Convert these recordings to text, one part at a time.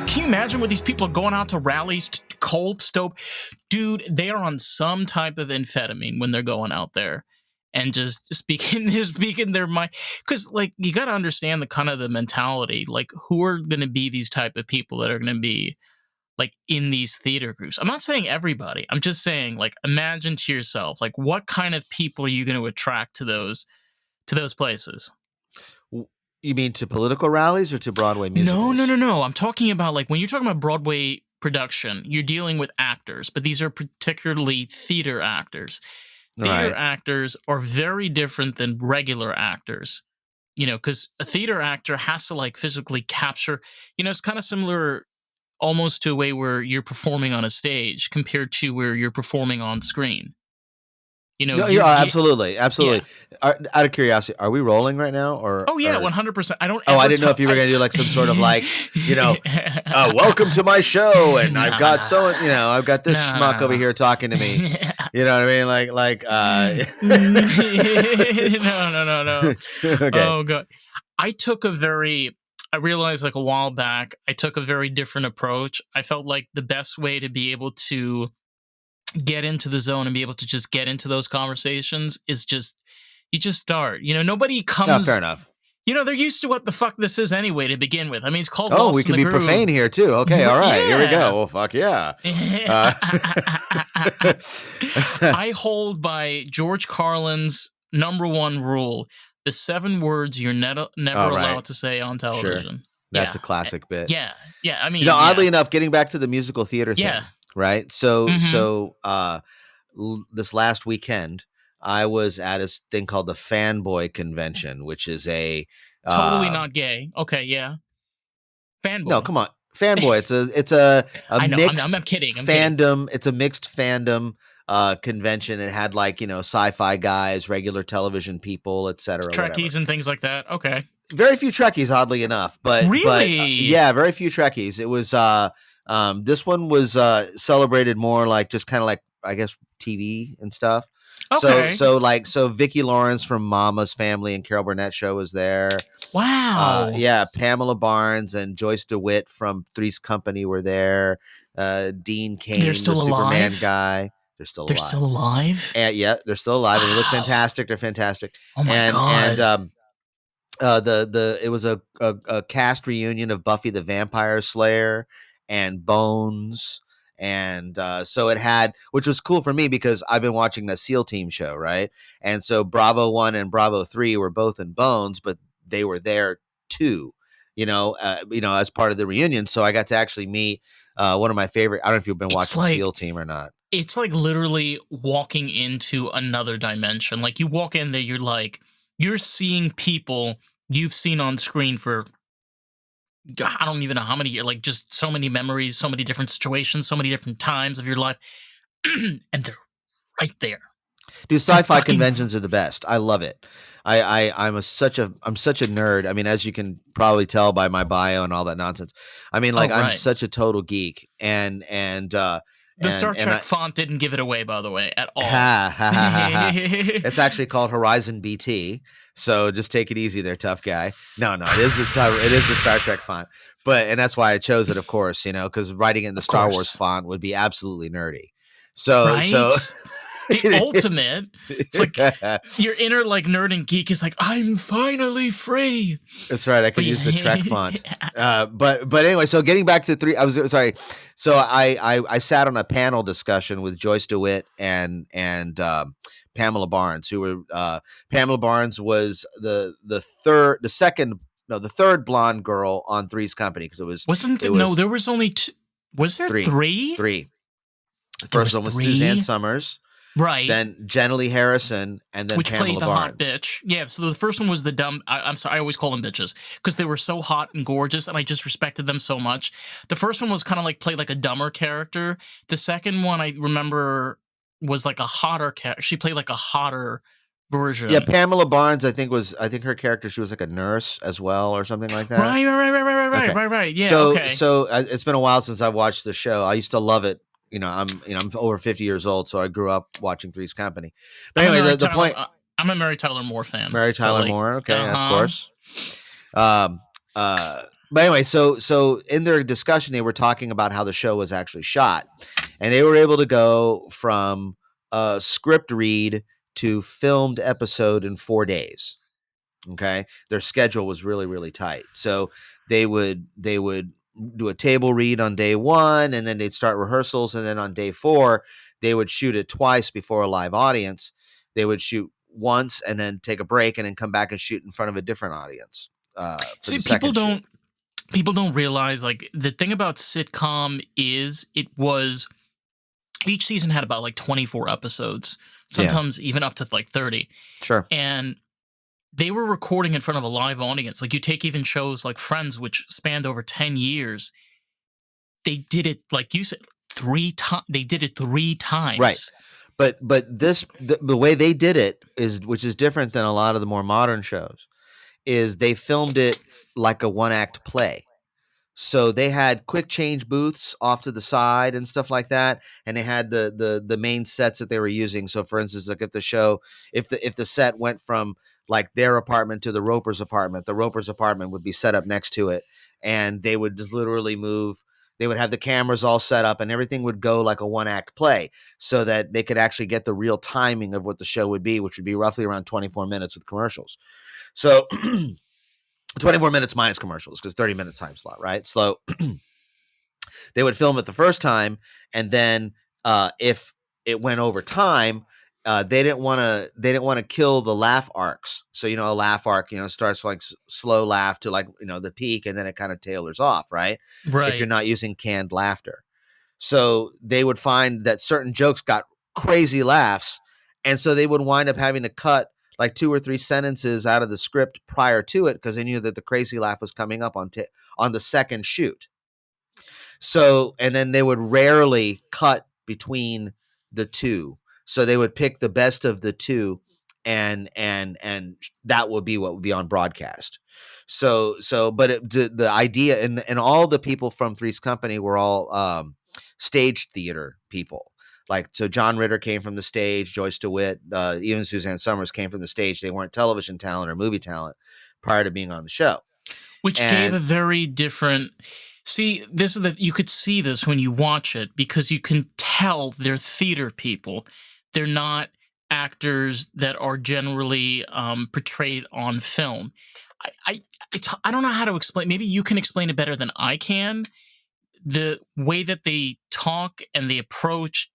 can you imagine what these people are going out to rallies, cold stove? Dude, they are on some type of amphetamine when they're going out there and just speaking their mind. Because, like, you got to understand the kind of the mentality. Like, who are going to be these type of people that are going to be, like, in these theater groups? I'm not saying everybody. I'm just saying, like, imagine to yourself, like, what kind of people are you going to attract to those places? You mean to political rallies or to Broadway musicals? No. I'm talking about, like, when you're talking about Broadway production, you're dealing with actors, but these are particularly theater actors. Theater actors are very different than regular actors, because a theater actor has to, like, physically capture, it's kind of similar almost to a way where you're performing on a stage compared to where you're performing on screen. Absolutely. Yeah. Out of curiosity, are we rolling right now? Oh yeah, 100%. I don't. I didn't know if you were going to do like some sort of like, welcome to my show, and I've got I've got this schmuck over here talking to me. You know what I mean? Like. No. Okay. Oh god, I realized, like, a while back, I took a very different approach. I felt like the best way to be able to get into the zone and be able to just get into those conversations is you just start. Nobody comes. Fair enough. They're used to what the fuck this is anyway to begin with. I mean, it's called. Oh, we can be profane here too. Okay, all right, Here we go. Well, fuck yeah. I hold by George Carlin's #1 rule: the 7 words you're never allowed to say on television. Sure. That's a classic bit. Yeah. I mean, oddly enough, getting back to the musical theater thing. Yeah. Right. So this last weekend, I was at a thing called the Fanboy Convention, which is a totally not gay. Okay, yeah. Fanboy. No, come on, Fanboy. It's a I know, mixed I'm kidding. fandom. It's a mixed fandom convention. It had, like, sci-fi guys, regular television people, etc. Trekkies and things like that. Okay. Very few Trekkies, oddly enough, but really, very few Trekkies. It was this one was celebrated more like just kind of like, I guess, TV and stuff. Okay. So Vicki Lawrence from Mama's Family and Carol Burnett Show was there. Wow. Pamela Barnes and Joyce DeWitt from Three's Company were there. Dean Cain, the Superman guy. They're still alive. And they're still alive. And they look fantastic. They're fantastic. Oh my god. And it was a cast reunion of Buffy the Vampire Slayer and Bones. And so it had, which was cool for me because I've been watching the SEAL Team show, right? And so Bravo 1 and Bravo 3 were both in Bones, but they were there too, as part of the reunion. So I got to actually meet one of my favorite. I don't know if you've been watching SEAL Team or not. It's like literally walking into another dimension. Like, you walk in there, you're seeing people you've seen on screen for, I don't even know how many years, like, just so many memories, so many different situations, so many different times of your life. And they're right there. Dude, sci-fi conventions are the best. I love it. I'm such a nerd. I mean, as you can probably tell by my bio and all that nonsense. I mean, like, I'm such a total geek. And the Star Trek font didn't give it away, by the way, at all. It's actually called Horizon BT. So just take it easy there, tough guy. No, it is the Star Trek font. And that's why I chose it, of course, because writing it in the Star Wars font would be absolutely nerdy. So the ultimate. It's like your inner, like, nerd and geek is like, I'm finally free. That's right. I could use the Trek font. But anyway, so getting back to three, I was sorry. So I sat on a panel discussion with Joyce DeWitt and Pamela Barnes, who were Pamela Barnes was the third blonde girl on Three's Company, because there was only two. Was there three? Three. The first one was Suzanne Summers. Right. Then Jenna Lee Harrison, and then which Pamela played the Barnes. hot bitch. Yeah, so the first one was the dumb. I'm sorry, I always call them bitches because they were so hot and gorgeous, and I just respected them so much. The first one was kind of like played like a dumber character. The second one I remember was like a hotter character. She played like a hotter version. Yeah, Pamela Barnes, I think her character, she was like a nurse as well or something like that. Right. Yeah. So it's been a while since I watched the show. I used to love it. I'm over 50 years old, so I grew up watching Three's Company. But anyway, the point. I'm a Mary Tyler Moore fan. Mary Tyler Moore, okay, of course. But anyway, so in their discussion, they were talking about how the show was actually shot, and they were able to go from a script read to filmed episode in 4 days. Okay, their schedule was really really tight, so they would do a table read on day one, and then they'd start rehearsals, and then on day four they would shoot it twice before a live audience. They would shoot once and then take a break and then come back and shoot in front of a different audience for See, the second shoot. people don't realize, like, the thing about sitcom is it was each season had about like 24 episodes, Yeah, sometimes even up to like 30. sure. And they were recording in front of a live audience. Like, you take even shows like Friends, which spanned over 10 years. They did it, like you said, 3 times. They did it 3 times. Right. But the way they did it is, which is different than a lot of the more modern shows, is they filmed it like a one act play. So they had quick change booths off to the side and stuff like that, and they had the main sets that they were using. So, for instance, like if the set went from like their apartment to the Roper's apartment would be set up next to it, and they would just literally move. They would have the cameras all set up, and everything would go like a one act play, so that they could actually get the real timing of what the show would be, which would be roughly around 24 minutes with commercials. So 24 minutes minus commercials, because 30 minutes time slot, right? So they would film it the first time, and then if it went over time, they didn't want to kill the laugh arcs. So a laugh arc starts like slow laugh to like the peak, and then it kind of tailors off, right? If you're Right. not using canned laughter. So they would find that certain jokes got crazy laughs, and so they would wind up having to cut like 2 or 3 sentences out of the script prior to it, because they knew that the crazy laugh was coming up on the second shoot. So, and then they would rarely cut between the two. So they would pick the best of the two, and that would be what would be on broadcast. But the idea, and all the people from Three's Company were all stage theater people. Like, so John Ritter came from the stage, Joyce DeWitt, even Suzanne Summers came from the stage. They weren't television talent or movie talent prior to being on the show. Which gave a very different. See, this is you could see this when you watch it, because you can tell they're theater people. They're not actors that are generally portrayed on film. I don't know how to explain. Maybe you can explain it better than I can. The way that they talk and they approach.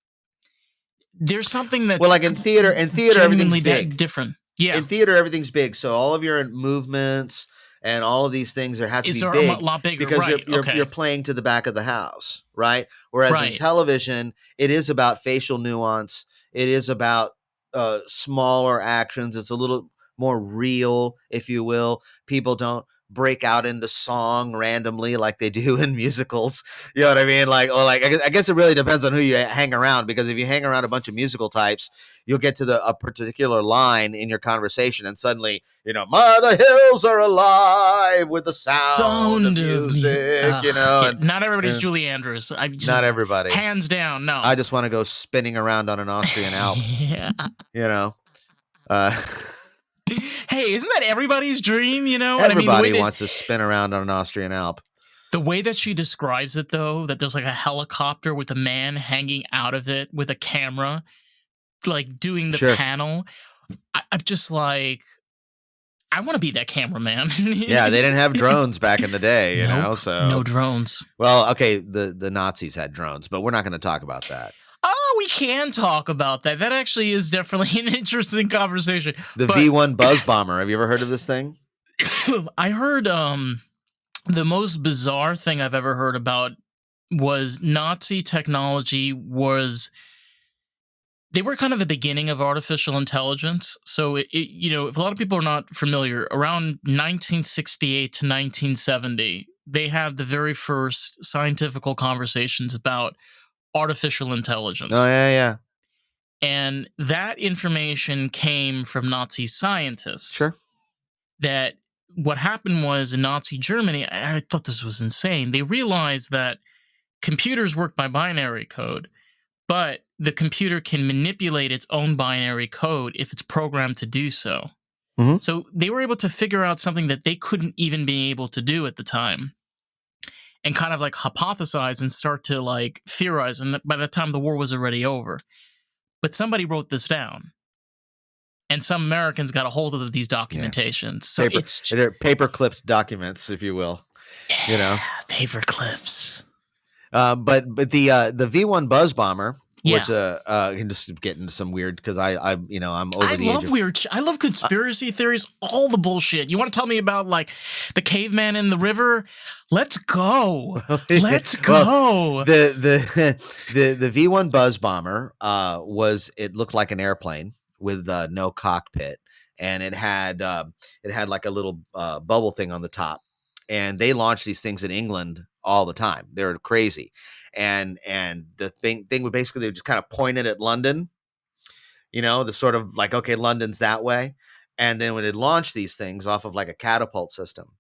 There's something that's, well, like in theater, everything's big. different. Yeah. In theater, everything's big. So all of your movements and all of these things have to be big, a lot bigger, because right? you're playing to the back of the house, right? Whereas in television, it is about facial nuance. It is about smaller actions. It's a little more real, if you will. People don't break out into song randomly like they do in musicals. You know what I mean? Like, I guess it really depends on who you hang around, because if you hang around a bunch of musical types, you'll get to a particular line in your conversation, and suddenly, the hills are alive with the sound of music, and not everybody's Julie Andrews. not everybody. Hands down, no. I just want to go spinning around on an Austrian Alp. Yeah. Hey, isn't that everybody's dream? Everybody wants to spin around on an Austrian Alp. The way that she describes it, though, that there's like a helicopter with a man hanging out of it with a camera, like doing the panel. I'm just like, I want to be that cameraman. Yeah, they didn't have drones back in the day, so no drones. Well, okay, the Nazis had drones, but we're not going to talk about that. Oh, we can talk about that. That actually is definitely an interesting conversation. The V1 Buzz Bomber. Have you ever heard of this thing? I heard the most bizarre thing I've ever heard about was Nazi technology was. They were kind of the beginning of artificial intelligence. So, if a lot of people are not familiar, around 1968 to 1970, they had the very first scientific conversations about artificial intelligence. Oh, yeah. And that information came from Nazi scientists. Sure. That what happened was in Nazi Germany, I thought this was insane. They realized that computers work by binary code, but the computer can manipulate its own binary code if it's programmed to do so. Mm-hmm. So they were able to figure out something that they couldn't even be able to do at the time. and kind of like hypothesize and start to like theorize. And by the time the war was already over, but somebody wrote this down, and some Americans got a hold of these documentations. So they're paper clipped documents, if you will. paper clips. But the V1 Buzz Bomber, which Yeah. can just get into some weird because I'm over the age of I love conspiracy theories, all the bullshit. You want to tell me about like the caveman in the river? Let's go. Let's go. Well, the V1 Buzz Bomber it looked like an airplane with no cockpit, and it had like a little bubble thing on the top, and they launched these things in England all the time. They're crazy. And the thing would basically, they just kind of point it at London, the sort of like, okay, London's that way. And then when it launched these things off of like a catapult system,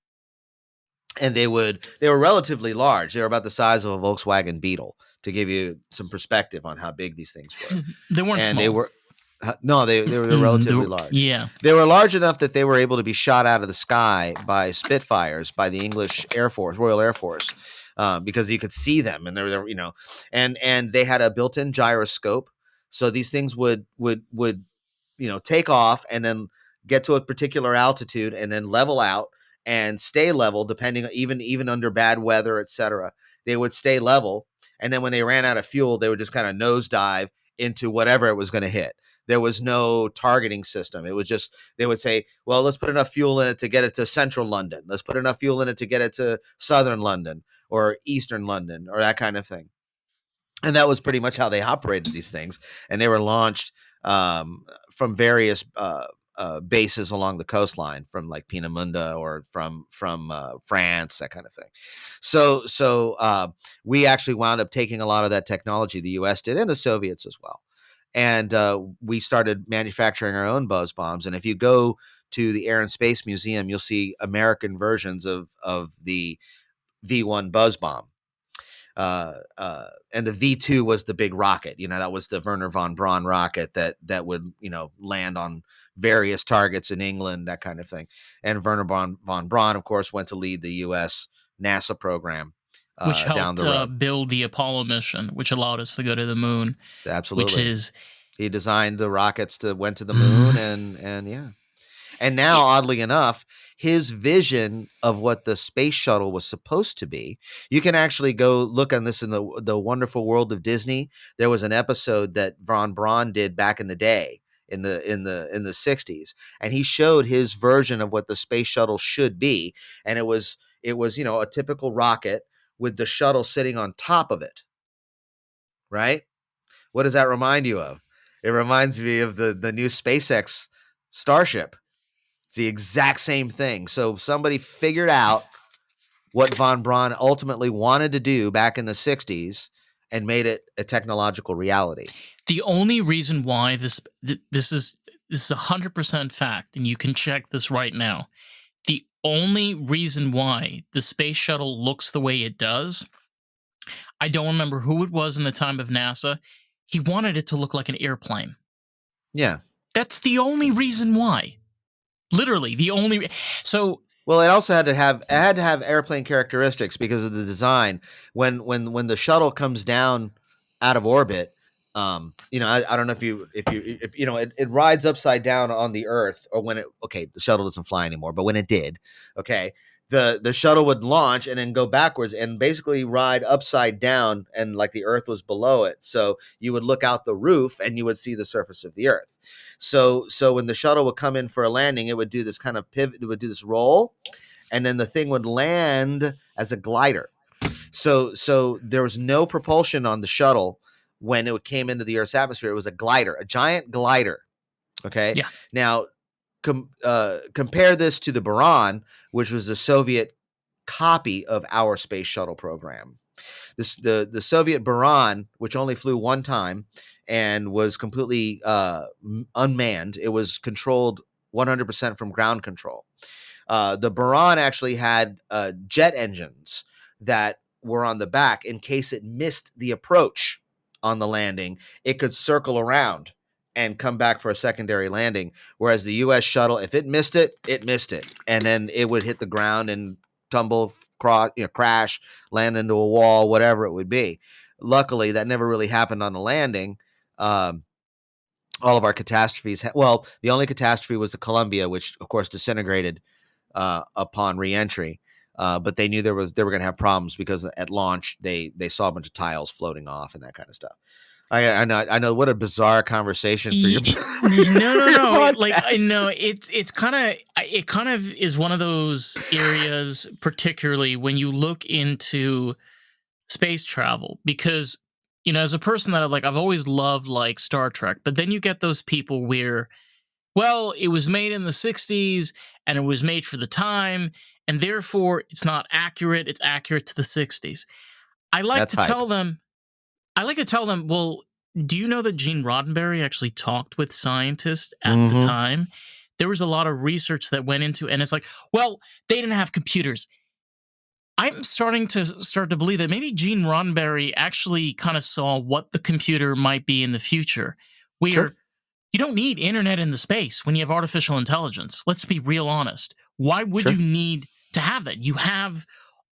and they were relatively large. They were about the size of a Volkswagen Beetle, to give you some perspective on how big these things were. They weren't and small. They were no, they were relatively large. Yeah. They were large enough that they were able to be shot out of the sky by Spitfires by the English Air Force, Royal Air Force, because you could see them, and they're and they had a built-in gyroscope, so these things would take off and then get to a particular altitude and then level out and stay level, depending even under bad weather, etc. They would stay level, and then when they ran out of fuel, they would just kind of nosedive into whatever it was going to hit. There was no targeting system. It was just, they would say, well, let's put enough fuel in it to get it to central London. Let's put enough fuel in it to get it to southern London or eastern London, or that kind of thing. And that was pretty much how they operated these things. And they were launched from various bases along the coastline, from like Peenemünde or from France, that kind of thing. So we actually wound up taking a lot of that technology, the U.S. did, and the Soviets as well. And we started manufacturing our own buzz bombs. And if you go to the Air and Space Museum, you'll see American versions of the V1 buzz bomb. And the V2 was the big rocket. That was the Wernher von Braun rocket that would, land on various targets in England, that kind of thing. And Wernher von Braun, of course, went to lead the U.S. NASA program. Which helped down the road. Build the Apollo mission, which allowed us to go to the moon. Absolutely. He designed the rockets went to the moon, and yeah. And now, oddly enough, his vision of what the space shuttle was supposed to be, you can actually go look on this in the Wonderful World of Disney. There was an episode that Von Braun did back in the day, in the 60s, and he showed his version of what the space shuttle should be, and it was a typical rocket with the shuttle sitting on top of it. Right? What does that remind you of? It reminds me of the new SpaceX Starship. It's the exact same thing. So somebody figured out what von Braun ultimately wanted to do back in the 60s and made it a technological reality. The only reason why this is 100% fact, and you can check this right now. The only reason why the space shuttle looks the way it does, I don't remember who it was in the time of NASA. He wanted it to look like an airplane. Yeah. That's the only reason why. Literally, the only. So. Well, it also had to have airplane characteristics because of the design. When the shuttle comes down out of orbit, I don't know if it rides upside down on the Earth, or when the shuttle doesn't fly anymore, but when it did, the shuttle would launch and then go backwards and basically ride upside down, and like the Earth was below it. So you would look out the roof and you would see the surface of the Earth. So when the shuttle would come in for a landing, it would do this kind of pivot, it would do this roll, and then the thing would land as a glider. So there was no propulsion on the shuttle when it came into the Earth's atmosphere. It was a glider, a giant glider. Okay. Yeah. Now, compare this to the Buran, which was the Soviet copy of our space shuttle program. The Soviet Buran, which only flew one time and was completely unmanned, it was controlled 100% from ground control. The Buran actually had jet engines that were on the back in case it missed the approach on the landing. It could circle around and come back for a secondary landing. Whereas the U.S. shuttle, if it missed it, and then it would hit the ground and tumble crash, land into a wall, whatever it would be. Luckily, that never really happened on the landing. Um, all of our catastrophes. Well, the only catastrophe was the Columbia, which of course disintegrated upon reentry. But they knew they were going to have problems because at launch they saw a bunch of tiles floating off and that kind of stuff. I know what a bizarre conversation for your No, for no, your no. Like I podcast. know it kind of is one of those areas, particularly when you look into space travel, because as a person that I've always loved like Star Trek, but then you get those people where, well, it was made in the 60s and it was made for the time, and therefore it's not accurate. It's accurate to the 60s. I like That's to hype. tell them I like to tell them, well, do you know that Gene Roddenberry actually talked with scientists at the Mm-hmm. time? There was a lot of research that went into, and it's like, well, they didn't have computers. I'm starting to believe that maybe Gene Roddenberry actually kind of saw what the computer might be in the future, Sure, where you don't need internet in the space when you have artificial intelligence. Let's be real honest. Why would sure. you need to have that? You have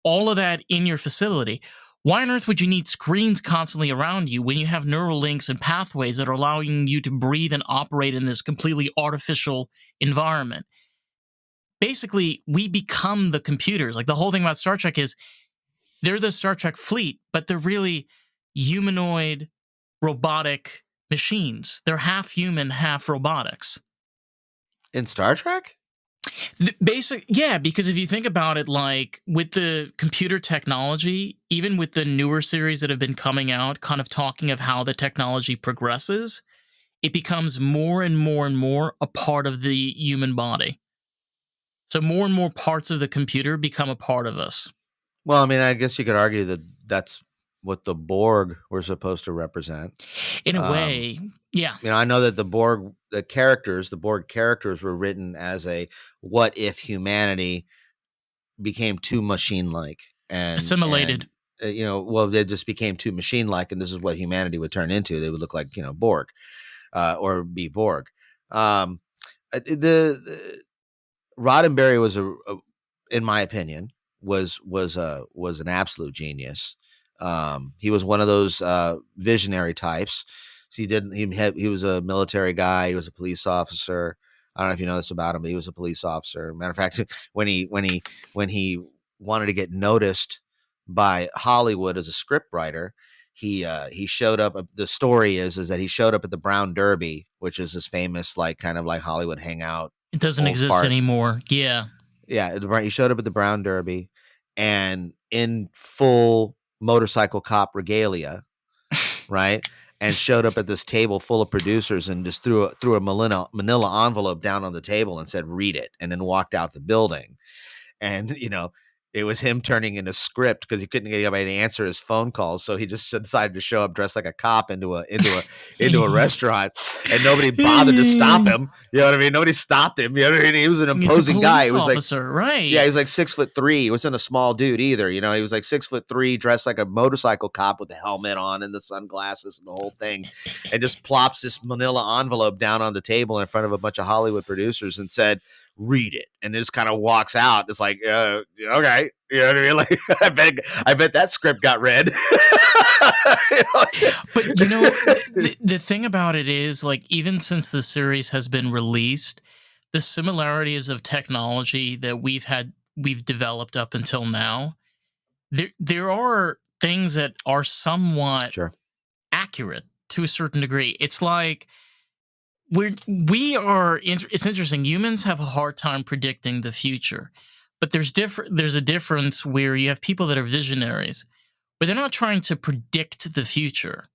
all of that in your facility. Why on earth would you need screens constantly around you when you have neural links and pathways that are allowing you to breathe and operate in this completely artificial environment? Basically, we become the computers. Like the whole thing about Star Trek is they're the Star Trek fleet, but they're really humanoid, robotic machines. They're half human, half robotics. In Star Trek? Yeah, because if you think about it, like with the computer technology, even with the newer series that have been coming out, kind of talking of how the technology progresses, it becomes more and more and more a part of the human body. So more and more parts of the computer become a part of us. Well, I mean, I guess you could argue that that's what the Borg were supposed to represent. In a Um, way, yeah, I know that the Borg characters were written as a what if humanity became too machine like and assimilated. well, they just became too machine like, and this is what humanity would turn into. They would look like Borg, or be Borg. Um, the Roddenberry was in my opinion, was an absolute genius. He was one of those visionary types. So he was a military guy. He was a police officer. I don't know if you know this about him, but he was a police officer. Matter of fact, when he wanted to get noticed by Hollywood as a script writer, he showed up. The story is that he showed up at the Brown Derby, which is this famous like kind of like Hollywood hangout, It doesn't old exist fart. anymore. Yeah. Yeah, he showed up at the Brown Derby and in full motorcycle cop regalia, right? And showed up at this table full of producers and just threw a manila envelope down on the table and said, "Read it," and then walked out the building. And it was him turning in a script because he couldn't get anybody to answer his phone calls, so he just decided to show up dressed like a cop into a restaurant, and nobody bothered to stop him. You know what I mean? Nobody stopped him. You know what I mean? He was an It's a imposing guy. He police was like, officer, yeah, right? he was like 6'3". He wasn't a small dude either. He was like 6'3", dressed like a motorcycle cop with the helmet on and the sunglasses and the whole thing, and just plops this manila envelope down on the table in front of a bunch of Hollywood producers and said, "Read it," and just kind of walks out. It's like, okay, you know what I mean? Like, I bet that script got read. But the thing about it is, like, even since the series has been released, the similarities of technology that we've developed up until now, there are things that are somewhat Sure, accurate to a certain degree. It's like it's interesting. Humans have a hard time predicting the future, but there's a difference where you have people that are visionaries, where they're not trying to predict the future.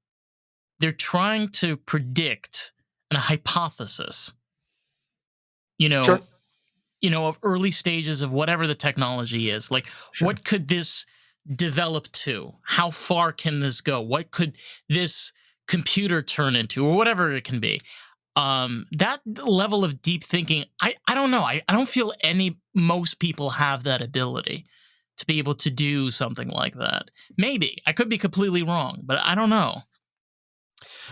They're trying to predict a hypothesis, you sure, know, of early stages of whatever the technology is. Like, sure. what could this develop to? How far can this go? What could this computer turn into, or whatever it can be? That level of deep thinking, I don't know. I don't feel most people have that ability to be able to do something like that. Maybe I could be completely wrong, but I don't know.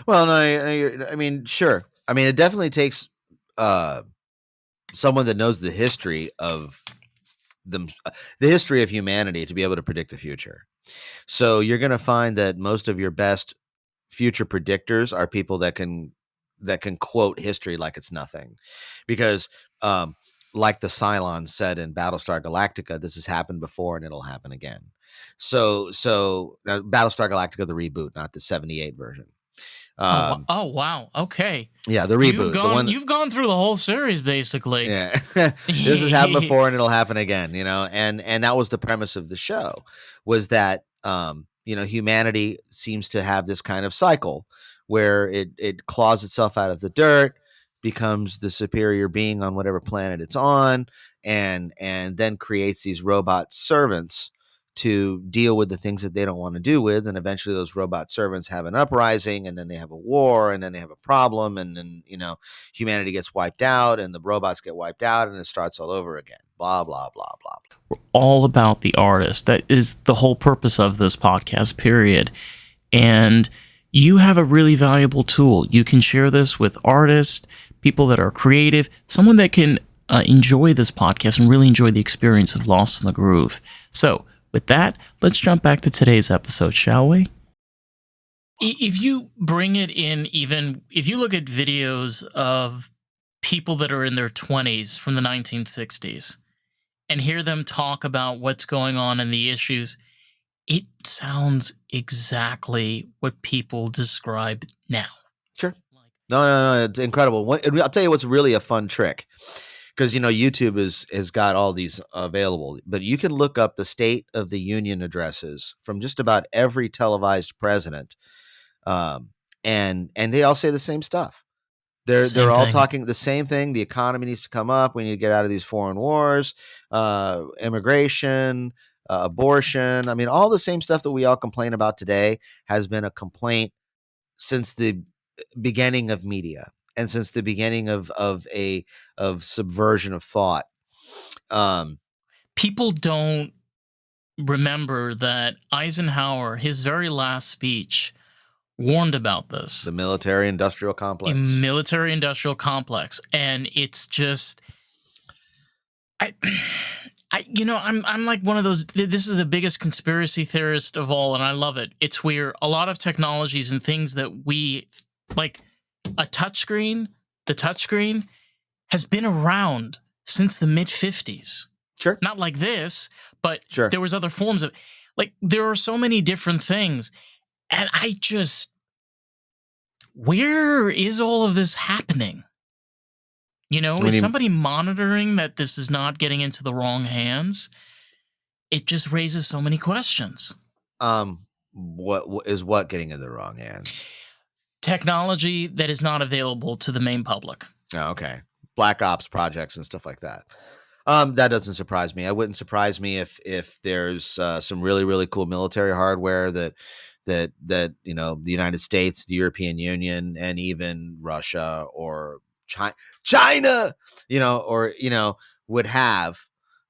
Well, no, I mean, sure. I mean, it definitely takes uh, someone that knows the history of the history of humanity to be able to predict the future. So you're going to find that most of your best future predictors are people that can quote history like it's nothing, because like the Cylons said in Battlestar Galactica, this has happened before and it'll happen again. So Battlestar Galactica, the reboot, not the 78 version. Oh wow. Okay. Yeah, the reboot, the one. You've gone through the whole series basically. Yeah, this has happened before and it'll happen again. And that was the premise of the show, was that humanity seems to have this kind of cycle where it claws itself out of the dirt, becomes the superior being on whatever planet it's on, and then creates these robot servants to deal with the things that they don't want to do with, and eventually those robot servants have an uprising, and then they have a war, and then they have a problem, and then humanity gets wiped out, and the robots get wiped out, and it starts all over again. Blah blah blah blah. We're all about the artist. That is the whole purpose of this podcast, period. And you have a really valuable tool. You can share this with artists, people that are creative, someone that can enjoy this podcast and really enjoy the experience of Lost in the Groove. So with that, let's jump back to today's episode, shall we? If you bring it in, even if you look at videos of people that are in their 20s from the 1960s and hear them talk about what's going on and the issues, it sounds exactly what people describe now. Sure. No, it's incredible. I'll tell you what's really a fun trick. Because YouTube has got all these available, but you can look up the State of the Union addresses from just about every televised president, and they all say the same stuff. They're all talking the same thing. The economy needs to come up. We need to get out of these foreign wars, immigration, abortion. I mean, all the same stuff that we all complain about today has been a complaint since the beginning of media. And since the beginning of subversion of thought, people don't remember that Eisenhower, his very last speech, warned about this. The military-industrial complex. And it's just, I'm like one of those. This is the biggest conspiracy theorist of all, and I love it. It's where a lot of technologies and things that we like. A touchscreen, the touchscreen has been around since the mid-50s. Sure. Not like this, but sure. There was other forms of, like, there are so many different things. And where is all of this happening? Is somebody monitoring that this is not getting into the wrong hands? It just raises so many questions. What getting in the wrong hands? Technology that is not available to the main public. Oh, okay. Black Ops projects and stuff like that. That doesn't surprise me. It wouldn't surprise me if there's some really, really cool military hardware that the United States, the European Union, and even Russia or China, would have,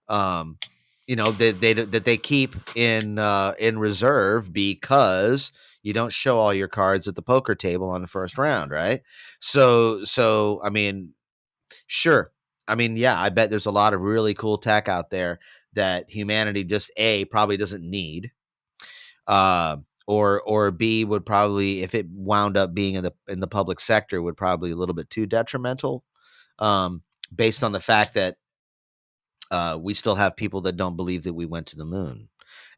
that they keep in reserve, because you don't show all your cards at the poker table on the first round, right? So I mean, sure. I mean, yeah, I bet there's a lot of really cool tech out there that humanity just probably doesn't need, or B would probably, if it wound up being in the public sector, would probably a little bit too detrimental, based on the fact that we still have people that don't believe that we went to the moon.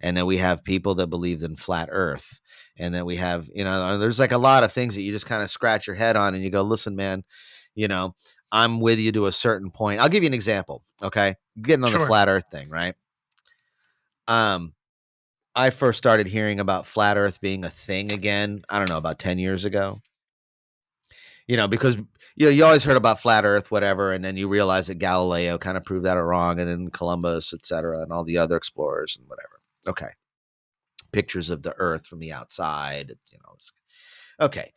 And then we have people that believe in flat earth. And then we have, there's like a lot of things that you just kind of scratch your head on and you go, listen, man, I'm with you to a certain point. I'll give you an example. Okay. Getting on the flat earth thing, right? I first started hearing about flat earth being a thing again, I don't know, about 10 years ago. Because you always heard about flat earth, whatever, and then you realize that Galileo kind of proved that wrong, and then Columbus, et cetera, and all the other explorers and whatever. Okay. Pictures of the earth from the outside, Okay.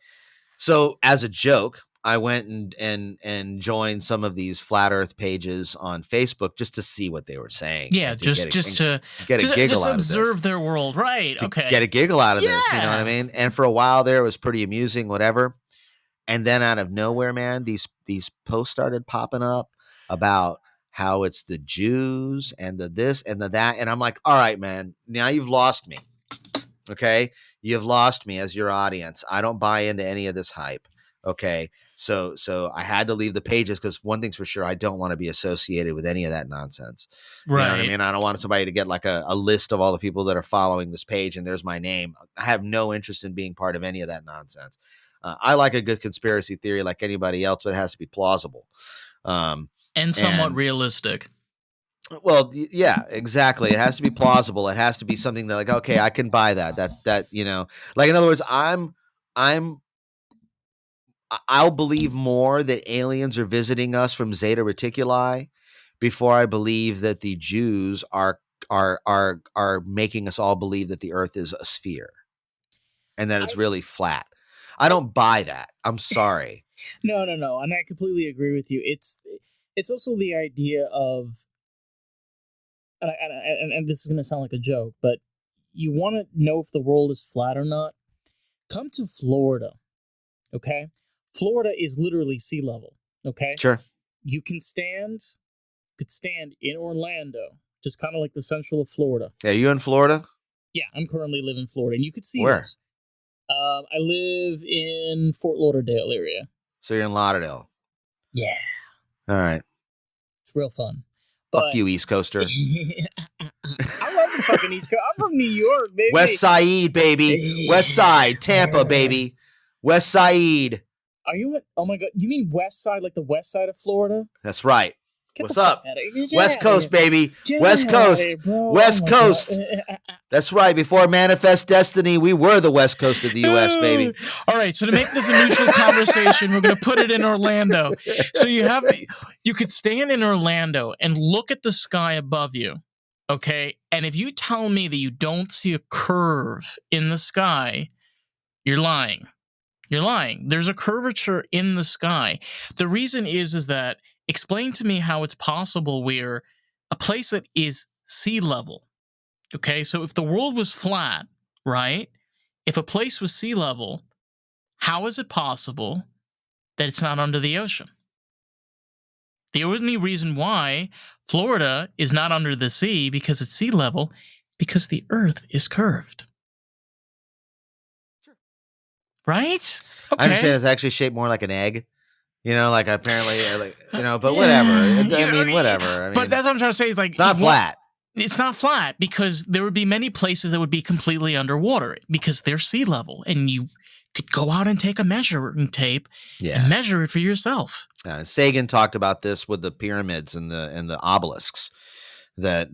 So as a joke, I went and joined some of these flat earth pages on Facebook just to see what they were saying. Yeah, just to get a giggle just out observe of this. Their world, right? Okay. Get a giggle out of this, you know what I mean? And for a while there, it was pretty amusing, whatever. And then out of nowhere, man, these posts started popping up about how it's the Jews and the this and the that. And I'm like, all right, man, now you've lost me. Okay. You've lost me as your audience. I don't buy into any of this hype. Okay. So I had to leave the pages because one thing's for sure, I don't want to be associated with any of that nonsense. You know what I Right. mean? I don't want somebody to get like a list of all the people that are following this page and there's my name. I have no interest in being part of any of that nonsense. I like a good conspiracy theory like anybody else, but it has to be plausible. And somewhat And realistic. well, yeah, exactly. It has to be plausible. It has to be something that like, okay, I can buy that. Like in other words, I'm I'll believe more that aliens are visiting us from Zeta Reticuli before I believe that the Jews are making us all believe that the Earth is a sphere and that it's I, really flat. I don't buy that. I'm sorry. no, and I completely agree with you. It's also the idea of, and this is going to sound like a joke, but you want to know if the world is flat or not? Come to Florida, okay? Florida is literally sea level, okay? Sure. You could stand in Orlando, just kind of like the central of Florida. Yeah, you in Florida? Yeah, I'm currently living in Florida, and you could see Where? this. I live in Fort Lauderdale area. So you're in Lauderdale. Yeah. All right. It's real fun. Fuck you, East Coaster. I love the fucking East Coast. I'm from New York, baby. West Side, baby. West Side, Tampa, baby. West Side. Are you? Oh my god! You mean West Side, like the West Side of Florida? That's right. Get What's up? Get West Coast, baby. West Coast. West Coast. That's right. Before Manifest Destiny, we were the West Coast of the U.S., baby. All right. So to make this a mutual conversation, we're going to put it in Orlando. So you could stand in Orlando and look at the sky above you. Okay. And if you tell me that you don't see a curve in the sky, you're lying. You're lying. There's a curvature in the sky. The reason is that explain to me how it's possible where a place that is sea level. Okay, so if the world was flat, right? If a place was sea level, how is it possible that it's not under the ocean? The only reason why Florida is not under the sea because it's sea level is because the earth is curved. Right? Okay. I understand it's actually shaped more like an egg. Like apparently, but whatever. I mean, whatever. But that's what I'm trying to say is like it's not flat. It's not flat because there would be many places that would be completely underwater because they're sea level, and you could go out and take a measuring tape and measure it for yourself. Sagan talked about this with the pyramids and the obelisks. That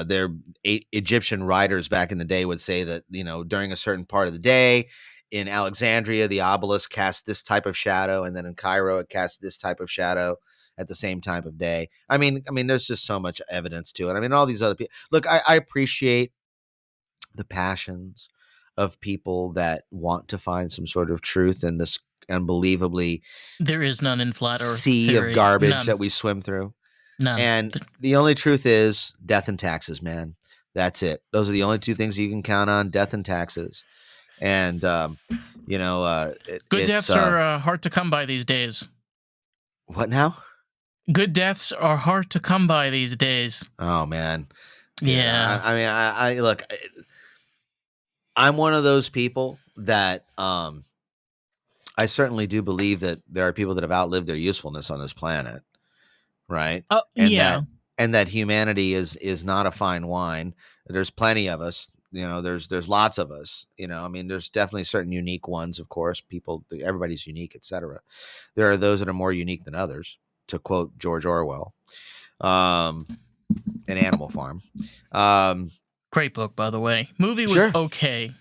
their Egyptian writers back in the day would say that during a certain part of the day. In Alexandria, the obelisk cast this type of shadow, and then in Cairo, it casts this type of shadow at the same time of day. I mean, there's just so much evidence to it. I mean, all these other people. Look, I appreciate the passions of people that want to find some sort of truth in this unbelievably there is none in flat Earth sea theory. Of garbage that we swim through. None. And the only truth is death and taxes, man. That's it. Those are the only two things you can count on: death and taxes. And good deaths are hard to come by these days. What now? Good deaths are hard to come by these days. Oh man, yeah. I mean, I look. I'm one of those people that I certainly do believe that there are people that have outlived their usefulness on this planet, right? And that humanity is not a fine wine. There's plenty of us. There's lots of us, I mean, there's definitely certain unique ones, of course, everybody's unique, etc. There are those that are more unique than others, to quote George Orwell, an Animal Farm. Great book, by the way. Movie was okay.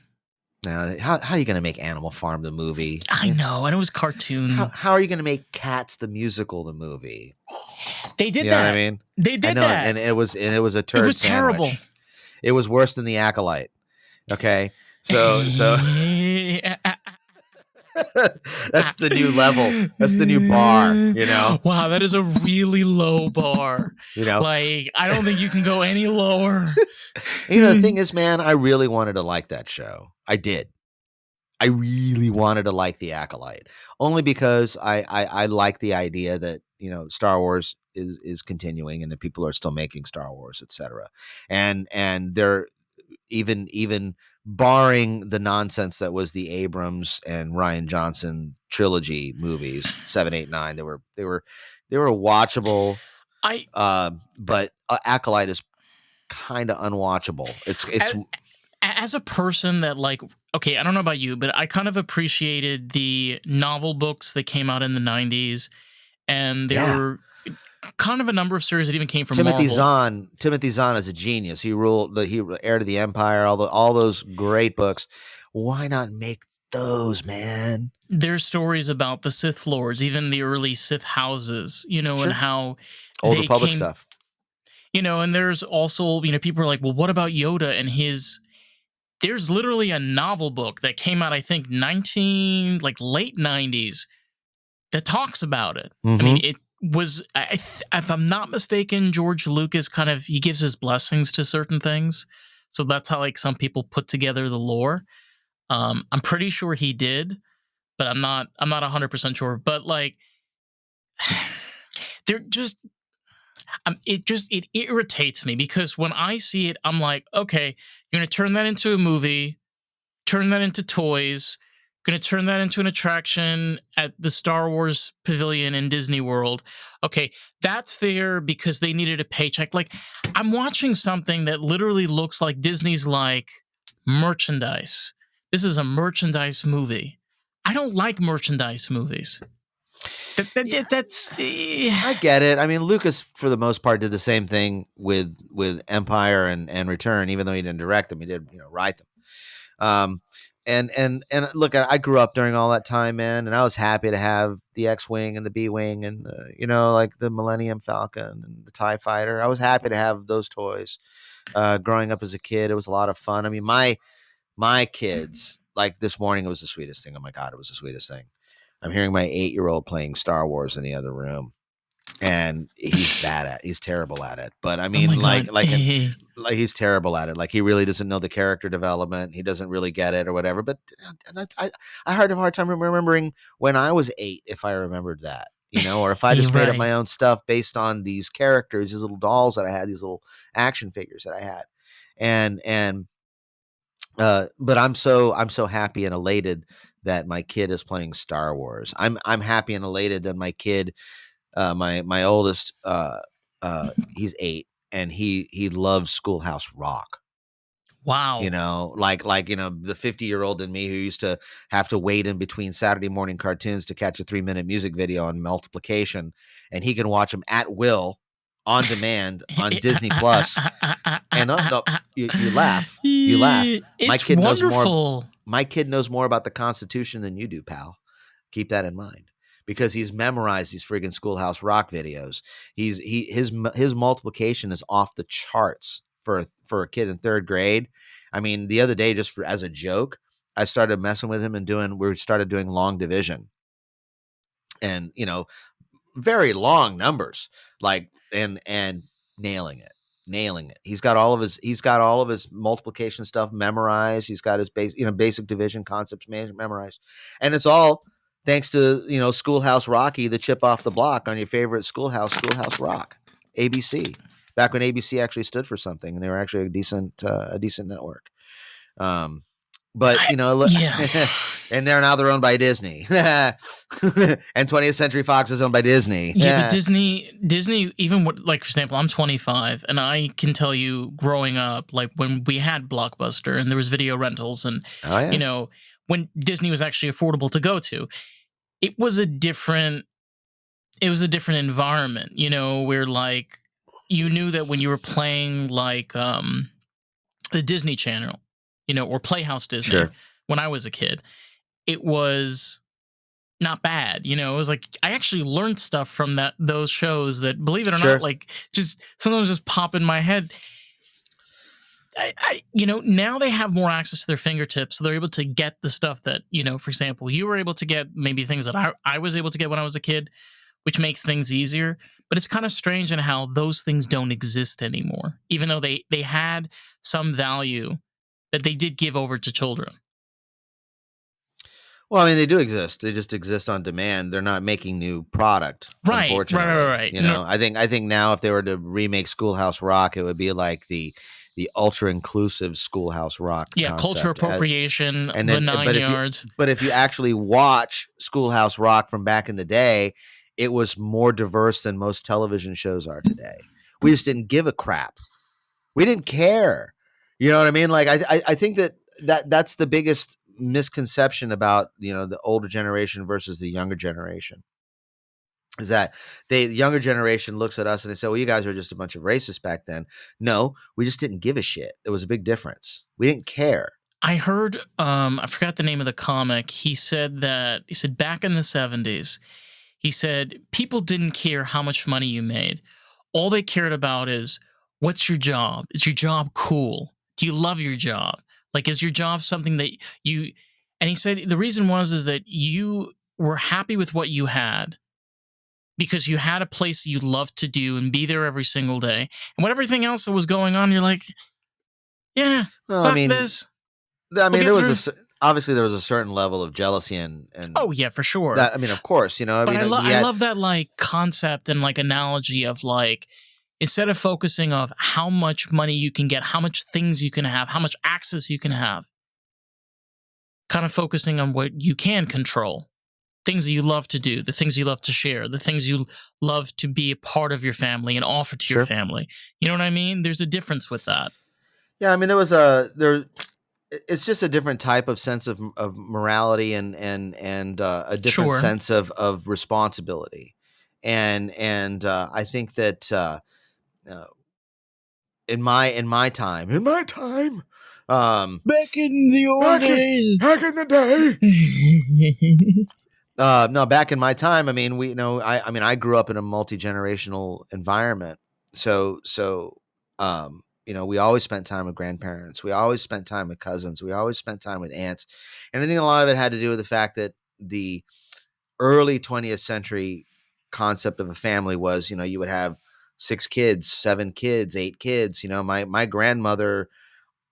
Now, how are you going to make Animal Farm the movie? I know, and it was cartoon. How are you going to make Cats the musical the movie? They did that. What I mean? They did that. And it was a turd. It was sandwich. Terrible. It was worse than The Acolyte. Okay, so that's the new level. That's the new bar. Wow, that is a really low bar. Like I don't think you can go any lower. The thing is, man, I really wanted to like that show. I did. I really wanted to like The Acolyte, only because I like the idea that Star Wars is continuing and that people are still making Star Wars, etc. And they're even barring the nonsense that was the Abrams and Ryan Johnson trilogy movies, 7, 8, 9, they were watchable. I But Acolyte is kind of unwatchable. It's as, as a person that like, okay, I don't know about you, but I kind of appreciated the novel books that came out in the 90s, and there yeah. were kind of a number of series that even came from Timothy Marvel. Zahn is a genius. He ruled he Heir to the Empire, all those great books. Why not make those, man? There's stories about the Sith Lords, even the early Sith houses, and Sure. how Old they Republic came, stuff. and there's also, people are like, well, what about Yoda and his. There's literally a novel book that came out, I think, late 90s that talks about it. I mean, Mm-hmm. it was, if I'm not mistaken, George Lucas he gives his blessings to certain things. So that's how like some people put together the lore. I'm pretty sure he did, but I'm not 100% sure. But like, they're just, it irritates me because when I see it, I'm like, okay, you're gonna turn that into a movie, turn that into toys, gonna turn that into an attraction at the Star Wars Pavilion in Disney World. Okay, that's there because they needed a paycheck. Like, I'm watching something that literally looks like Disney's like merchandise. This is a merchandise movie. I don't like merchandise movies. Yeah. That's I get it. I mean, Lucas, for the most part, did the same thing with Empire and Return. Even though he didn't direct them, he did write them. And look, I grew up during all that time, man, and I was happy to have the X-wing and the B-wing and like the Millennium Falcon and the TIE Fighter. I was happy to have those toys. Growing up as a kid, it was a lot of fun. I mean, my kids, like this morning, it was the sweetest thing. Oh my god, it was the sweetest thing. I'm hearing my 8-year-old playing Star Wars in the other room, and he's terrible at it. But I oh my mean, god. like he's terrible at it. Like he really doesn't know the character development. He doesn't really get it or whatever. But I had a hard time remembering when I was 8, if I remembered that, or if I just made up Right. my own stuff based on these characters, these little dolls that I had, these little action figures that I had, and but I'm so happy and elated that my kid is playing Star Wars. I'm happy and elated that my kid, my oldest, he's 8 and he loves Schoolhouse Rock. Wow. The 50-year-old in me who used to have to wait in between Saturday morning cartoons to catch a 3-minute music video on multiplication, and he can watch them at will on demand on Disney Plus. And no, you laugh. You laugh. My It's kid knows more. wonderful. My kid knows more about the Constitution than you do, pal. Keep that in mind, because he's memorized these friggin' Schoolhouse Rock videos. His multiplication is off the charts for a kid in 3rd grade. I mean, the other day, just as a joke, I started messing with him and we started doing long division, and very long numbers, like and nailing it. He's got all of his multiplication stuff memorized. He's got his basic division concepts memorized, and it's all thanks to Schoolhouse Rocky, the chip off the block on your favorite Schoolhouse Rock, ABC. Back when ABC actually stood for something, and they were actually a decent network. But Yeah. and now they're owned by Disney, and 20th Century Fox is owned by Disney. Yeah, but Disney, even like, for example, I'm 25, and I can tell you, growing up, like when we had Blockbuster and there was video rentals, and Oh yeah, when Disney was actually affordable to go to, it was a different, environment, where like you knew that when you were playing like the Disney Channel, or Playhouse Disney, sure. when I was a kid, it was not bad. It was like I actually learned stuff from those shows that, believe it or not, Sure. like just sometimes just pop in my head. Now they have more access to their fingertips, so they're able to get the stuff that, for example, you were able to get, maybe things that I was able to get when I was a kid, which makes things easier. But it's kind of strange in how those things don't exist anymore, even though they had some value that they did give over to children. Well, I mean, they do exist. They just exist on demand. They're not making new product, Right, right, right, unfortunately. right. You No, know, I think now if they were to remake Schoolhouse Rock, it would be like the ultra inclusive Schoolhouse Rock yeah, culture concept. appropriation, And the then, nine yards. but if you actually watch Schoolhouse Rock from back in the day, it was more diverse than most television shows are today. We just didn't give a crap. We didn't care. You know what I mean? Like I think that's the biggest misconception about the older generation versus the younger generation is that the younger generation looks at us and they say, "Well, you guys are just a bunch of racists back then." No, we just didn't give a shit. It was a big difference. We didn't care. I heard, I forgot the name of the comic. He said back in the 70s, he said people didn't care how much money you made. All they cared about is, what's your job? Is your job cool? Do you love your job? Like, is your job something that you, and he said the reason was is that you were happy with what you had because you had a place you loved to do and be there every single day. And what everything else that was going on, you're like, yeah, Well, fuck this. I We'll mean, get there was through. obviously there was a certain level of jealousy and Oh yeah, for sure. that. I mean, of course, I But mean, we I had love that like concept and like analogy of like, instead of focusing of how much money you can get, how much things you can have, how much access you can have, kind of focusing on what you can control. Things that you love to do, the things you love to share, the things you love to be a part of your family and offer to your sure. family. You know what I mean? There's a difference with that. Yeah, I mean, there was a there. It's just a different type of sense of morality and a different Sure. sense of responsibility, and I think that uh, in my time, um, Back in the old days. back in the day. No, back in my time, I mean, I mean, I grew up in a multi generational environment, so we always spent time with grandparents, we always spent time with cousins, we always spent time with aunts, and I think a lot of it had to do with the fact that the early 20th century concept of a family was, you would have 6 kids, 7 kids, 8 kids. My grandmother,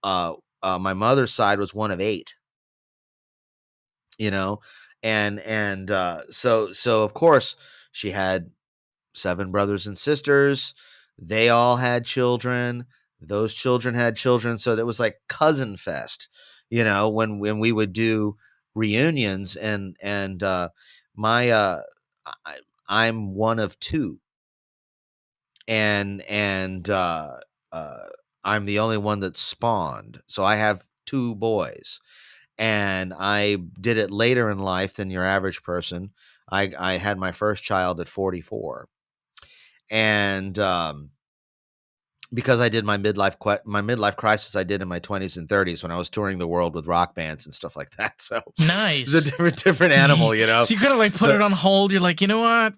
uh, my mother's side was one of 8, you know and of course she had 7 brothers and sisters. They all had children. Those children had children, so it was like cousin fest, when we would do reunions. And my I, I'm one of 2, and I'm the only one that spawned, so I have 2 boys, and I did it later in life than your average person. I had my first child at 44, and because I did my midlife crisis, I did in my 20s and 30s when I was touring the world with rock bands and stuff like that. So it's a Nice. different animal, you know. So you kind of like put So it on hold. You're like, you know what?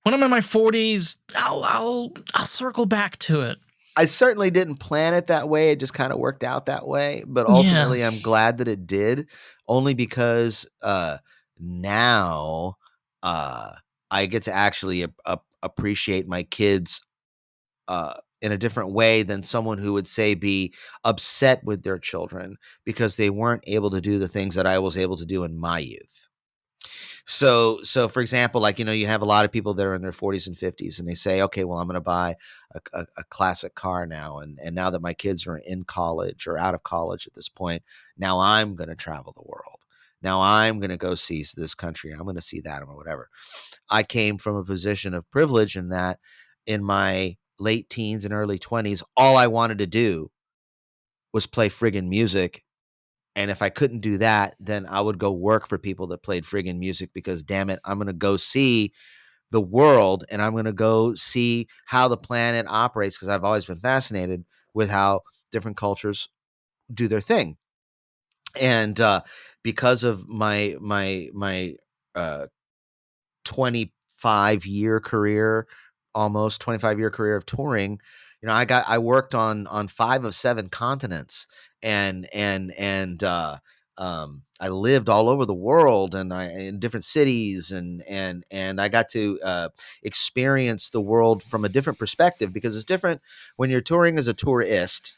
When I'm in my 40s, I'll circle back to it. I certainly didn't plan it that way. It just kind of worked out that way. But Yeah. ultimately, I'm glad that it did, only because now uh, I get to actually appreciate my kids in a different way than someone who would say be upset with their children because they weren't able to do the things that I was able to do in my youth. So for example, like, you have a lot of people that are in their 40s and 50s, and they say, okay, well, I'm going to buy a classic car now. And now that my kids are in college or out of college at this point, now I'm going to travel the world. Now I'm going to go see this country. I'm going to see that or whatever. I came from a position of privilege in that in my late teens and early 20s, all I wanted to do was play friggin' music. And if I couldn't do that, then I would go work for people that played friggin' music because, damn it, I'm going to go see the world, and I'm going to go see how the planet operates because I've always been fascinated with how different cultures do their thing. And because of my uh, 25-year career, almost 25-year career of touring, I worked on 5 of 7 continents, and I lived all over the world, and I in different cities, and I got to experience the world from a different perspective because it's different when you're touring as a tourist,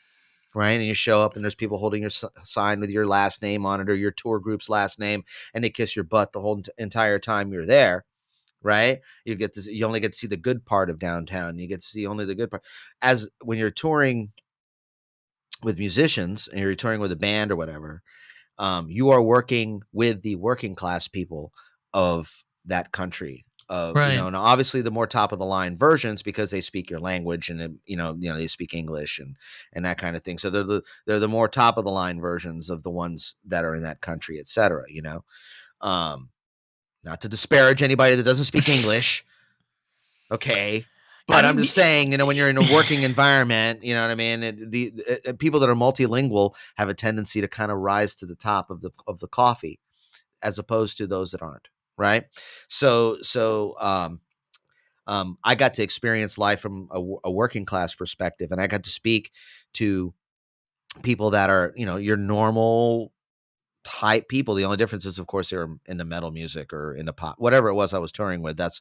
right? And you show up and there's people holding your sign with your last name on it or your tour group's last name, and they kiss your butt the whole entire time you're there, right? You only get to see the good part of downtown. You get to see only the good part. As when you're touring with musicians and you're touring with a band or whatever, you are working with the working class people of that country. Right. Now obviously the more top of the line versions because they speak your language and they speak English and that kind of thing. So they're the more top of the line versions of the ones that are in that country, etc. Um, Not to disparage anybody that doesn't speak English, okay. I But I'm mean, just saying, when you're in a working environment, you know what I mean. People that are multilingual have a tendency to kind of rise to the top of the coffee, as opposed to those that aren't. Right. So I got to experience life from a working class perspective, and I got to speak to people that are, your normal type people. The only difference is, of course, they were into metal music or into pop, whatever it was I was touring with. That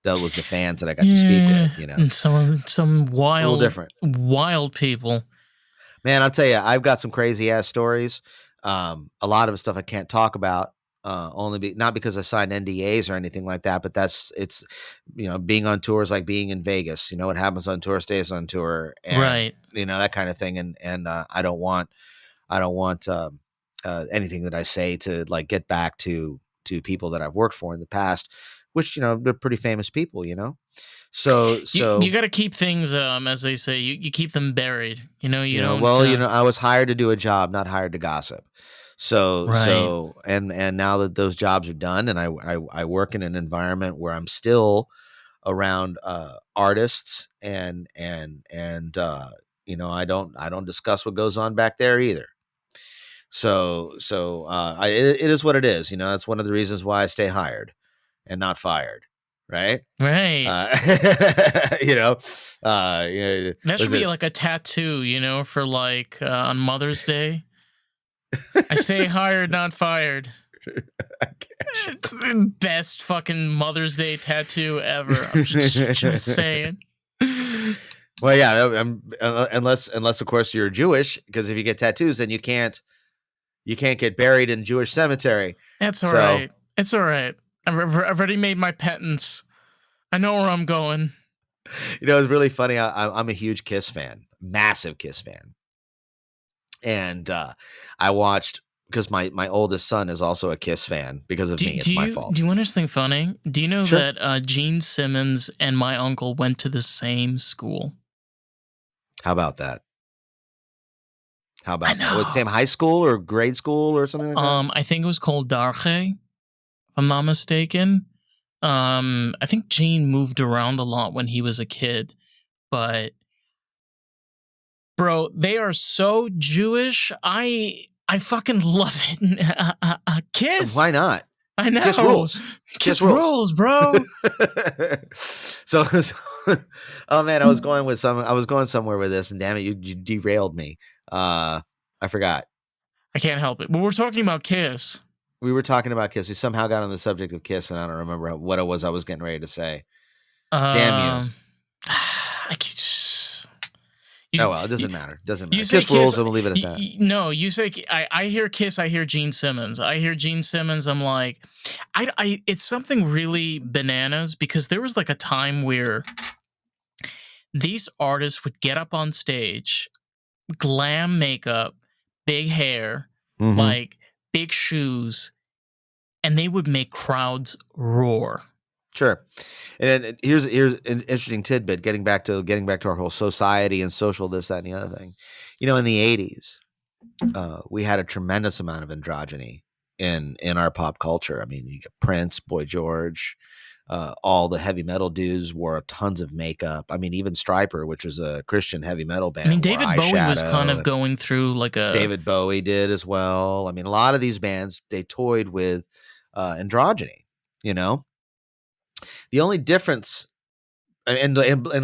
was the fans that I got to speak yeah, with. and some It's a little wild, different. wild people. Man, I'll tell you, I've got some crazy ass stories. A lot of stuff I can't talk about. Not because I signed NDAs or anything like that, but it's being on tour is like being in Vegas. What happens on tour stays on tour, and Right. that kind of thing. And I don't want anything that I say to like get back to people that I've worked for in the past, which they're pretty famous people. So You so got to keep things, as they say, you keep them buried. You don't. well, I was hired to do a job, not hired to gossip. So Right. so and now that those jobs are done, and I work in an environment where I'm still around artists and I don't discuss what goes on back there either. It is what it is. That's one of the reasons why I stay hired and not fired. Right. Right. Uh, That should was be it? like a tattoo, for like on Mother's Day. I stay hired, not fired. It's the best fucking Mother's Day tattoo ever. I'm just saying. Well, yeah, unless of course you're Jewish, because if you get tattoos, then you can't get buried in Jewish cemetery. That's all So right. It's all right. I've already made my penance. I know where I'm going. it's really funny. I'm a huge Kiss fan, massive Kiss fan, and I watched because my oldest son is also a Kiss fan because of Do, me. do It's my you fault. do you want to know something funny? Do you know Sure. that Gene Simmons and my uncle went to the same school? How about that? How I about that? What, know. same high school or grade school or something like that? I think it was called Darche, if I'm not mistaken. I think Gene moved around a lot when he was a kid, but bro, they are so Jewish. I fucking love it. Why Kiss. not? I Kiss know. rules. Kiss rules, bro. so, oh man, I was going somewhere with this, and damn it, you derailed me. I forgot. I can't help it. But we're talking about Kiss. We were talking about Kiss. We somehow got on the subject of Kiss, and I don't remember what it was I was getting ready to say. Damn you. I just, you, Oh well, it you, doesn't matter. Doesn't you matter. say Kiss Kiss. rules, and we'll leave it at that. No, you say I hear Kiss. I hear Gene Simmons. I hear Gene Simmons. I'm like, it's something really bananas because there was like a time where these artists would get up on stage, glam makeup, big hair, Mm-hmm. like big shoes, and they would make crowds roar. Sure. And then here's an interesting tidbit. Getting back to our whole society and social this, that, and the other thing. In the '80s, we had a tremendous amount of androgyny in our pop culture. I mean, you get Prince, Boy George, all the heavy metal dudes wore tons of makeup. I mean, even Stryper, which was a Christian heavy metal band, I mean, wore David Bowie was kind eyeshadow, of and going through like a. David Bowie did as well. I mean, a lot of these bands, they toyed with androgyny. The only difference, and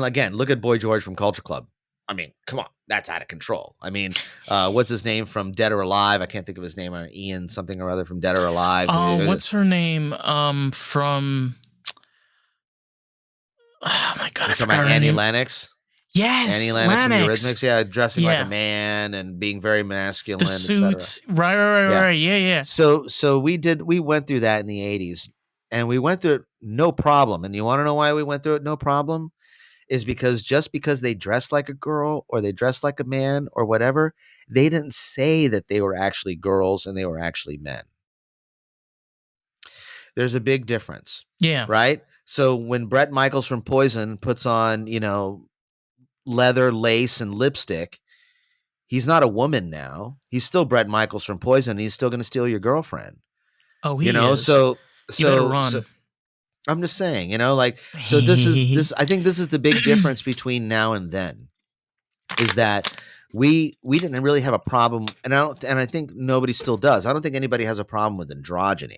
again, look at Boy George from Culture Club. I mean, come on, that's out of control. I mean, what's his name from Dead or Alive? I can't think of his name. Ian something or other from Dead or Alive. Oh, what's her name? From. Oh my god, You're I talking about forgot her Annie name. Lennox. Annie Yes, Lennox from Lennox. Eurythmics, yeah, dressing like a Yeah. man and being very The masculine, etc. suits. Right. Yeah, yeah. So we went through that in the 80s, and we went through it no problem. And you want to know why we went through it no problem? Is because just because they dress like a girl or they dress like a man or whatever, they didn't say that they were actually girls and they were actually men. There's a big difference, Yeah. right? So when Bret Michaels from Poison puts on, leather, lace, and lipstick, he's not a woman now. He's still Bret Michaels from Poison. And he's still going to steal your girlfriend. Oh, You he know, is. so You better so run. I'm just saying, like, so this I think this is the big difference between now and then, is that we didn't really have a problem, and I think nobody still does. I don't think anybody has a problem with androgyny,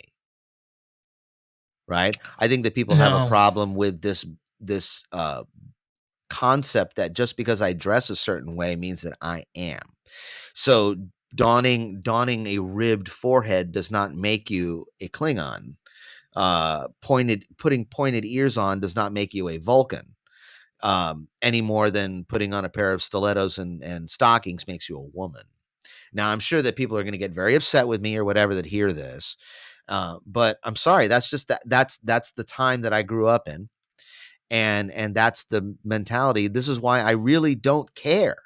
right? I think that people have a No. problem with this concept that just because I dress a certain way means that I am. So donning a ribbed forehead does not make you a Klingon. Putting pointed ears on does not make you a Vulcan, any more than putting on a pair of stilettos and stockings makes you a woman. Now, I'm sure that people are going to get very upset with me or whatever that hear this, but I'm sorry. That's just that's the time that I grew up in, and that's the mentality. This is why I really don't care.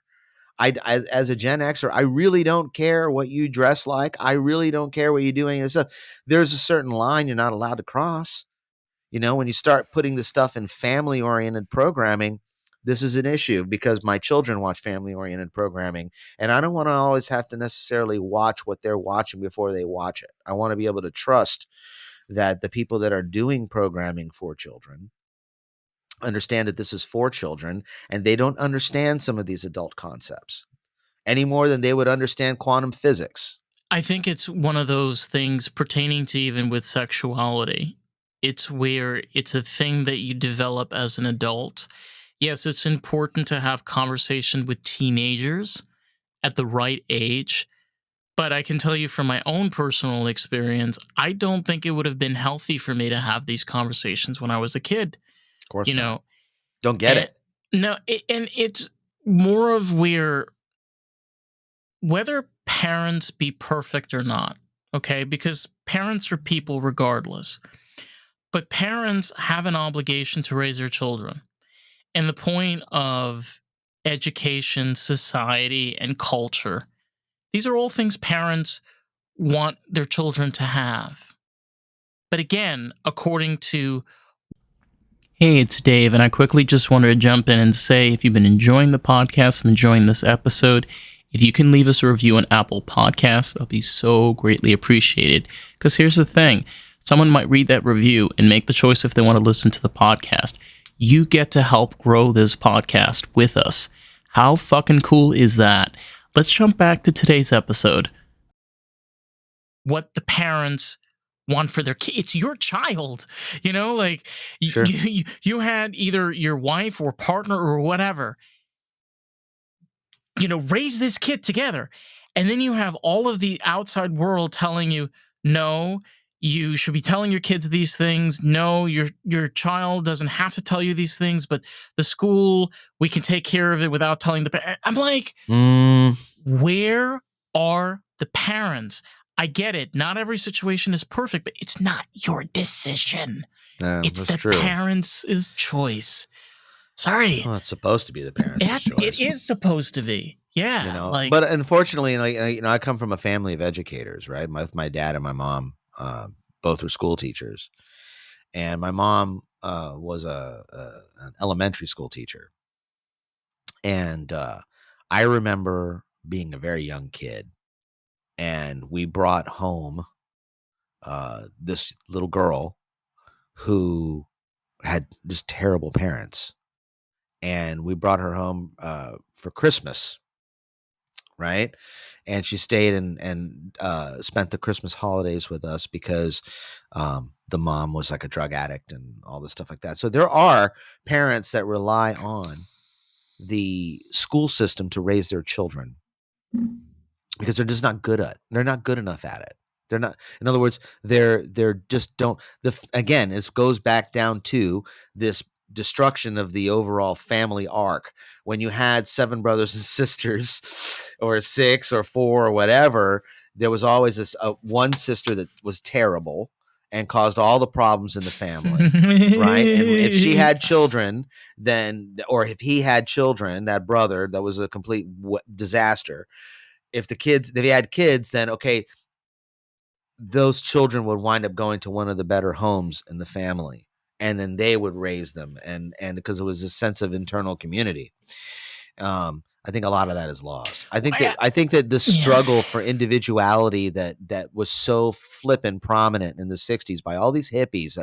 As a Gen Xer, I really don't care what you dress like. I really don't care what you do. Any of this stuff. There's a certain line you're not allowed to cross. When you start putting the stuff in family oriented programming, this is an issue because my children watch family oriented programming, and I don't want to always have to necessarily watch what they're watching before they watch it. I want to be able to trust that the people that are doing programming for children understand that this is for children, and they don't understand some of these adult concepts any more than they would understand quantum physics. I think it's one of those things pertaining to even with sexuality. It's where it's a thing that you develop as an adult. Yes, it's important to have conversation with teenagers at the right age. But I can tell you from my own personal experience, I don't think it would have been healthy for me to have these conversations when I was a kid. Of course You not. know, Don't get and it. no, and it's more of where whether parents be perfect or not, okay? Because parents are people regardless. But parents have an obligation to raise their children. And the point of education, society, and culture, these are all things parents want their children to have. But again, according to Hey, it's Dave, and I quickly just wanted to jump in and say if you've been enjoying the podcast and enjoying this episode, if you can leave us a review on Apple Podcasts, that'll be so greatly appreciated. Because here's the thing, someone might read that review and make the choice if they want to listen to the podcast. You get to help grow this podcast with us. How fucking cool is that? Let's jump back to today's episode. What the parents want for their kid. It's your child, like Sure. you had either your wife or partner or whatever, raise this kid together. And then you have all of the outside world telling you, no, you should be telling your kids these things. No, your child doesn't have to tell you these things, but the school, we can take care of it without telling the I'm like, where are the parents? I get it. Not every situation is perfect, but it's not your decision. It's That's the true. parents' choice. Sorry. Well, it's supposed to be the parents' choice. It is supposed to be. Yeah. But unfortunately, I come from a family of educators, right? My dad and my mom, both were school teachers, and my mom was an elementary school teacher, and I remember being a very young kid, and we brought home this little girl who had just terrible parents, and we brought her home for Christmas, right? And she stayed and spent the Christmas holidays with us because the mom was like a drug addict and all this stuff like that. So there are parents that rely on the school system to raise their children because they're just not good at. They're not good enough at it. They're not. In other words, they're just don't. Again, it goes back down to this destruction of the overall family arc. When you had 7 brothers and sisters, or 6 or 4 or whatever, there was always this one sister that was terrible and caused all the problems in the family, right? And if she had children, then, or if he had children, that brother, that was a complete disaster. If he had kids, then okay, those children would wind up going to one of the better homes in the family, and then they would raise them, and because it was a sense of internal community. I think a lot of that is lost. I think that the struggle for individuality that was so flippin' prominent in the 60s by all these hippies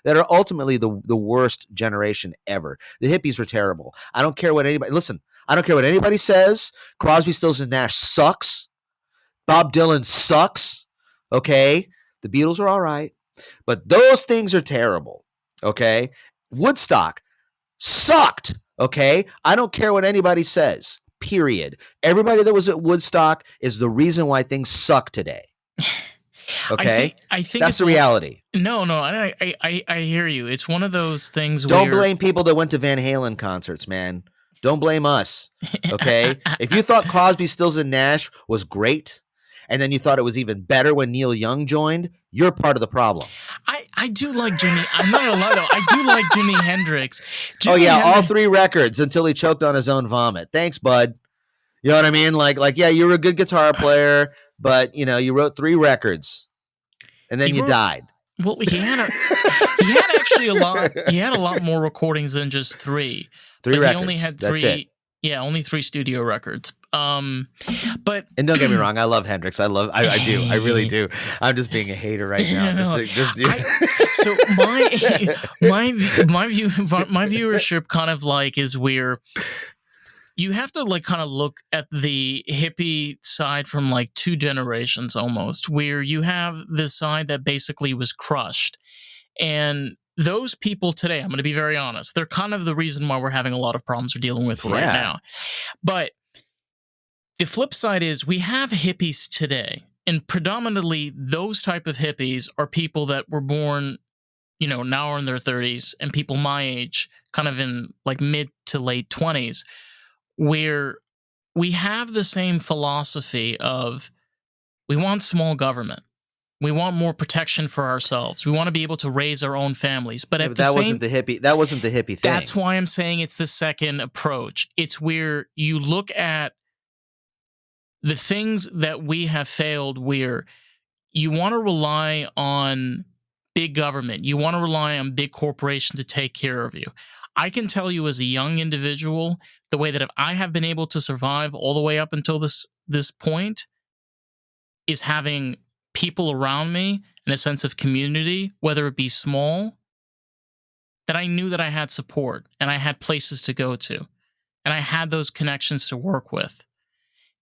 that are ultimately the worst generation ever. The hippies were terrible. I don't care what anybody says. Crosby, Stills and Nash sucks. Bob Dylan sucks. Okay, the Beatles are all right, but those things are terrible. Okay, Woodstock sucked. Okay, I don't care what anybody says. Period. Everybody that was at Woodstock is the reason why things suck today. Okay, I think that's the reality. No, I hear you. It's one of those things. Don't blame people that went to Van Halen concerts, man. Don't blame us. Okay, if you thought Crosby, Stills and Nash was great, and then you thought it was even better when Neil Young joined, you're part of the problem. I do like Jimmy. I'm not gonna lie though. I do like Jimi Hendrix. All 3 records until he choked on his own vomit. Thanks, bud. You know what I mean? Like, yeah, you were a good guitar player, but you wrote 3 records, and then you died. Well, he had actually a lot. He had a lot more recordings than just 3. 3 records. He only had 3. That's it. Yeah, only 3 studio records. But and don't get me wrong, I love Hendrix. I do. I really do. I'm just being a hater right now. So my viewership kind of like is where you have to like kind of look at the hippie side from like 2 generations almost, where you have this side that basically was crushed. And those people today, I'm going to be very honest, they're kind of the reason why we're having a lot of problems we're dealing with right now. But the flip side is we have hippies today, and predominantly those type of hippies are people that were born, now are in their 30s, and people my age, kind of in like mid to late 20s, where we have the same philosophy of we want small government. We want more protection for ourselves. We want to be able to raise our own families. But that wasn't the hippie thing. That's why I'm saying it's the second approach. It's where you look at the things that we have failed, where you want to rely on big government. You want to rely on big corporations to take care of you. I can tell you as a young individual, the way that I have been able to survive all the way up until this point is having people around me and a sense of community, whether it be small, that I knew that I had support and I had places to go to and I had those connections to work with.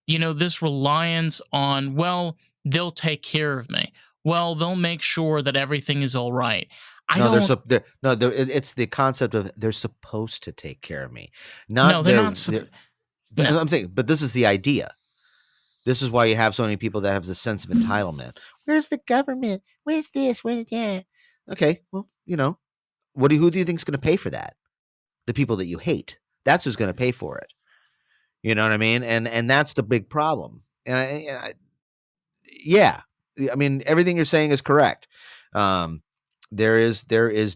This reliance on, well, they'll take care of me. Well, they'll make sure that everything is all right. It's the concept of they're supposed to take care of me. They're not. I'm saying, but this is the idea. This is why you have so many people that have this sense of entitlement. Where's the government? Where's this? Where's that? Okay, well, who do you think is going to pay for that? The people that you hate. That's who's going to pay for it. You know what I mean? And that's the big problem. Yeah, I mean, everything you're saying is correct. There is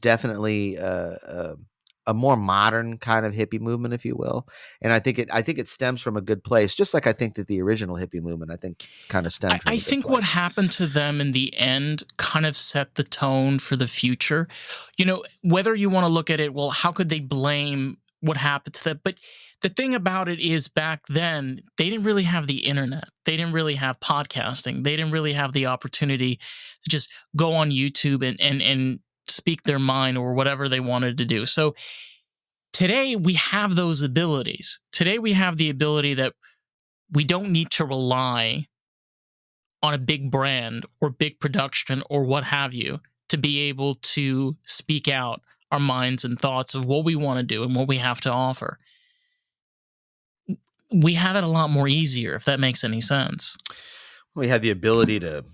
definitely a more modern kind of hippie movement, if you will, and I think it stems from a good place, just like I think that the original hippie movement kind of stemmed from. I think what happened to them in the end kind of set the tone for the future. Whether you want to look at it, well, how could they blame what happened to them? But the thing about it is, back then, they didn't really have the internet. They didn't really have podcasting. They didn't really have the opportunity to just go on YouTube and speak their mind or whatever they wanted to do. So today we have those abilities. Today we have the ability that we don't need to rely on a big brand or big production or what have you to be able to speak out our minds and thoughts of what we want to do and what we have to offer. We have it a lot more easier, if that makes any sense. We have the ability to,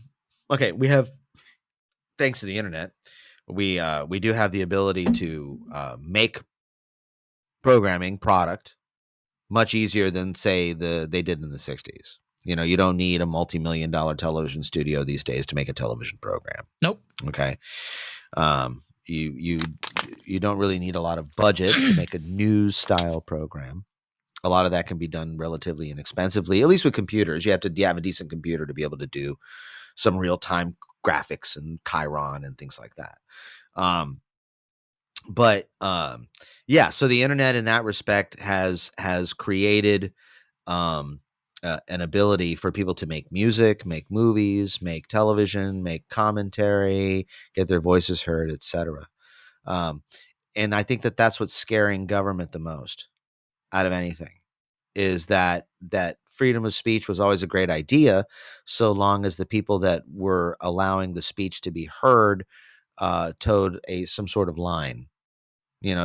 thanks to the internet, we do have the ability to make programming product much easier than say they did in the 60s. You know, you don't need a multi-million-dollar television studio these days to make a television program. Nope. Okay. You don't really need a lot of budget to make a news style program. A lot of that can be done relatively inexpensively, at least with computers. You have to have a decent computer to be able to do some real time graphics and Chiron and things like that. But yeah, so the internet in that respect has created an ability for people to make music, make movies, make television, make commentary, get their voices heard, etc. And I think that that's what's scaring government the most out of anything, is that freedom of speech was always a great idea, so long as the people that were allowing the speech to be heard towed some sort of line,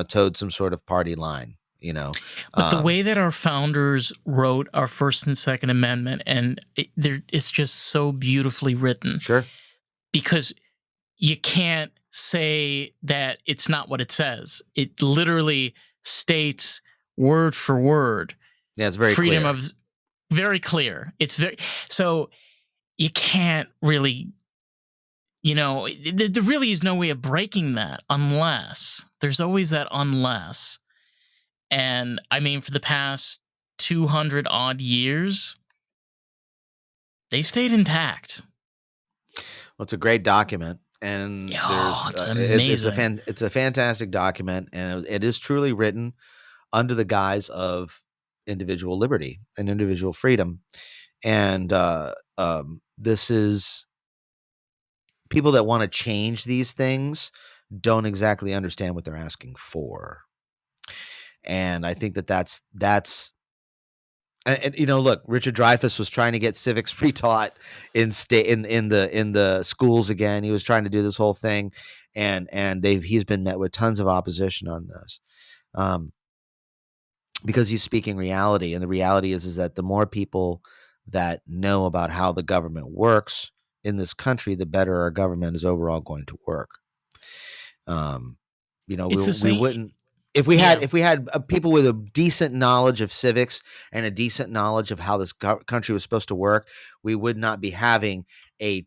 towed some sort of party line, But the way that our founders wrote our First and Second Amendment, and it's just so beautifully written. Sure. Because you can't say that it's not what it says. It literally states word for word. Yeah, it's very freedom clear. of very clear. It's very so you can't really, there really is no way of breaking that unless there's always that unless. And I mean, for the past 200 odd years, they stayed intact. Well, it's a great document, and it's amazing. It's a fantastic document, and it is truly written under the guise of individual liberty and individual freedom. And this is people that want to change these things don't exactly understand what they're asking for. And I think that's and look, Richard Dreyfuss was trying to get civics retaught in the schools again. He was trying to do this whole thing, and he's been met with tons of opposition on this, because he's speaking reality, and the reality is that the more people that know about how the government works in this country, the better our government is overall going to work. We wouldn't. If we had people with a decent knowledge of civics and a decent knowledge of how this country was supposed to work, we would not be having a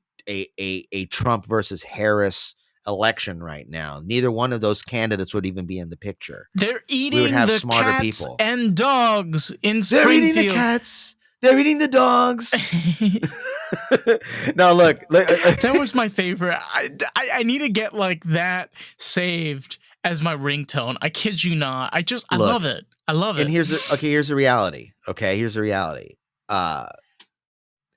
Trump versus Harris election right now. Neither one of those candidates would even be in the picture. They're eating the smarter cats people and dogs in Springfield. They're eating the cats. They're eating the dogs. No, look, that was my favorite. I need to get like that saved as my ringtone. I kid you not. I love it. I love it. And here's the reality. Okay, here's the reality.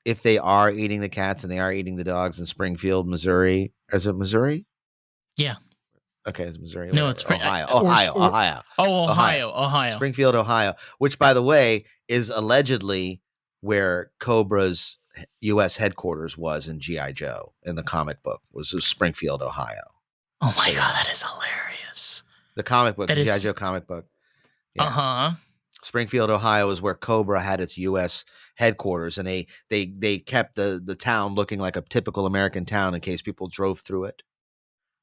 If they are eating the cats and they are eating the dogs in Springfield, Missouri, is it Missouri? Yeah. Okay, it's Missouri. No, it's Ohio. Oh, Ohio. Springfield, Ohio, which, by the way, is allegedly where Cobra's U.S. headquarters was in G.I. Joe in the comic book, was Springfield, Ohio. Oh my God, that is hilarious. The comic book, the G.I. Joe comic book. Yeah. Springfield, Ohio is where Cobra had its U.S. headquarters, and they kept the town looking like a typical American town in case people drove through it,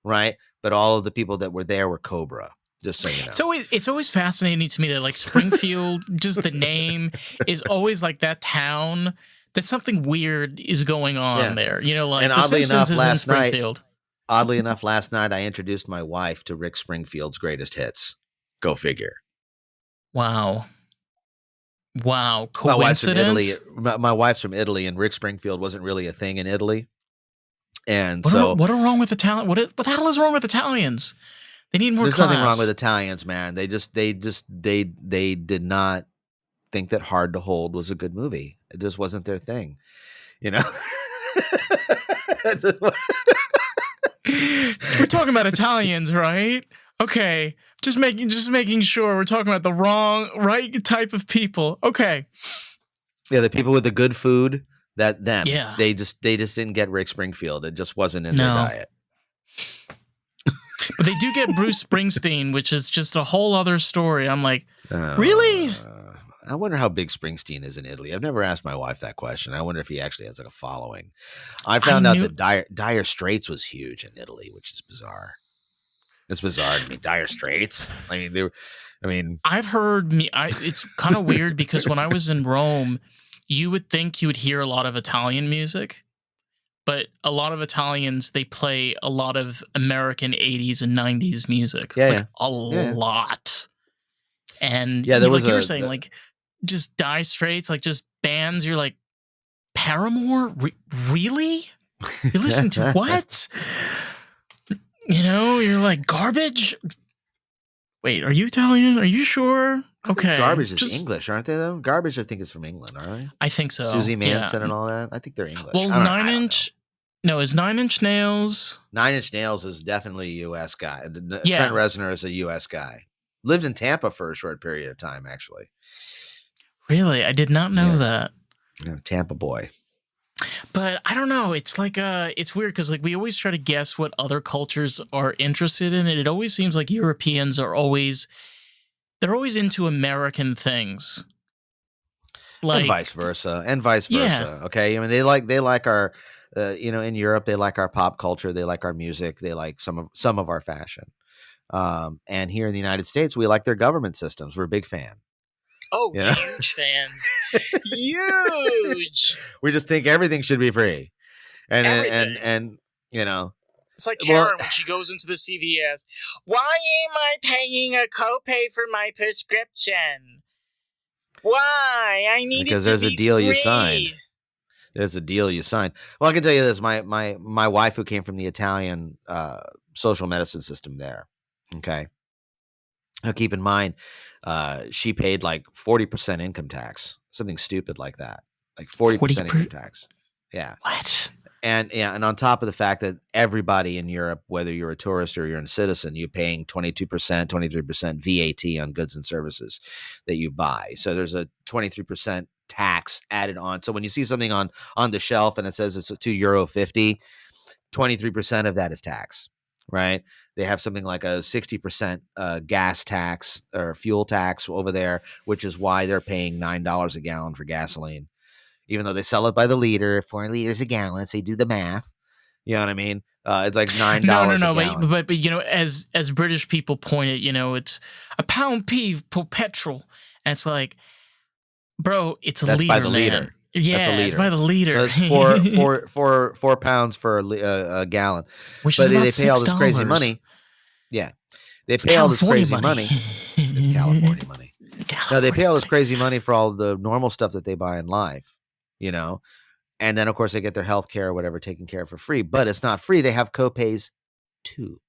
right? But all of the people that were there were Cobra. Just so you know. It's always fascinating to me that like Springfield, just the name is always like that town that something weird is going on there. Like and The Simpsons is in Springfield. Oddly enough, last night I introduced my wife to Rick Springfield's greatest hits. Go figure. Wow. Coincidence? My wife's from Italy. My wife's from Italy, and Rick Springfield wasn't really a thing in Italy. And what are wrong with Italian? What the hell is wrong with Italians? They need more. There's nothing wrong with Italians, man. They did not think that Hard to Hold was a good movie. It just wasn't their thing, We're talking about Italians, right? Okay, just making sure we're talking about the right type of people. Okay. Yeah, the people with the good food. Yeah. They just didn't get Rick Springfield. It just wasn't in their diet. But they do get Bruce Springsteen, which is just a whole other story. I'm like, really? I wonder how big Springsteen is in Italy. I've never asked my wife that question. I wonder if he actually has like a following. I found out that Dire Straits was huge in Italy, which is bizarre. It's bizarre to me. Dire Straits. I mean, they were. I mean, I've heard it's kind of weird because when I was in Rome, you would think you would hear a lot of Italian music, but a lot of Italians they play a lot of American 80s and 90s music, yeah, like yeah, a yeah, yeah. lot. And Yeah, there was like you were a. saying, like just Dire Straits, like just bands. You're like Paramore, really? You listen to what? You're like garbage. Wait, are you Italian? Are you sure? I think Okay, Garbage is just English, aren't they? Though Garbage, I think is from England, aren't they? I think so. Susie Yeah. Manson and all that. I think they're English. Well, I don't know. No, is 9 Inch Nails? Nine Inch Nails is definitely a U.S. guy. Trent Yeah, Reznor is a U.S. guy. Lived in Tampa for a short period of time, actually. really, I did not know Yeah, that. yeah, Tampa boy. But I don't know. It's like it's weird because like we always try to guess what other cultures are interested in, and it always seems like Europeans are always they're always into American things. And Like, vice versa, and vice yeah, versa. Okay, I mean they like our, in Europe they like our pop culture, they like our music, they like some of our fashion. And here in the United States, we like their government systems. We're a big fan. oh, Yeah, huge fans, huge. we just think everything should be free, and Everything. and you know, It's like well, Karen when she goes into the CVS. Why am I paying a copay for my prescription? Why? I need because it to there's a be deal free. you signed. There's a deal you signed. Well, I can tell you this: my wife, who came from the Italian social medicine system there. Okay, now keep in mind, she paid like 40% income tax, something stupid like that, like 40% income tax. Yeah, What? and on top of the fact that everybody in Europe, whether you're a tourist or you're a citizen, you're paying 22%, 23% VAT on goods and services that you buy. So there's a 23% tax added on. So when you see something on the shelf and it says it's €2.50, 23% of that is tax, right? They have something like a 60% gas tax or fuel tax over there, which is why they're paying $9 a gallon for gasoline, even though they sell it by the liter, 4 liters a gallon. So you do the math. You know what I mean? It's like $9 No. a gallon. But as British people point it, it's a pound peeve per petrol, and it's like, bro, it's a That's liter, by the man. liter. Yeah, That's a liter. it's by the liter. So it's 4 pounds for a gallon. Which But is about they pay all this crazy $6. money. Yeah. They It's pay all this California crazy money. It's California money. No, they pay all this crazy money for all the normal stuff that they buy in life, and then of course they get their health care or whatever taken care of for free, but it's not free. They have copays too.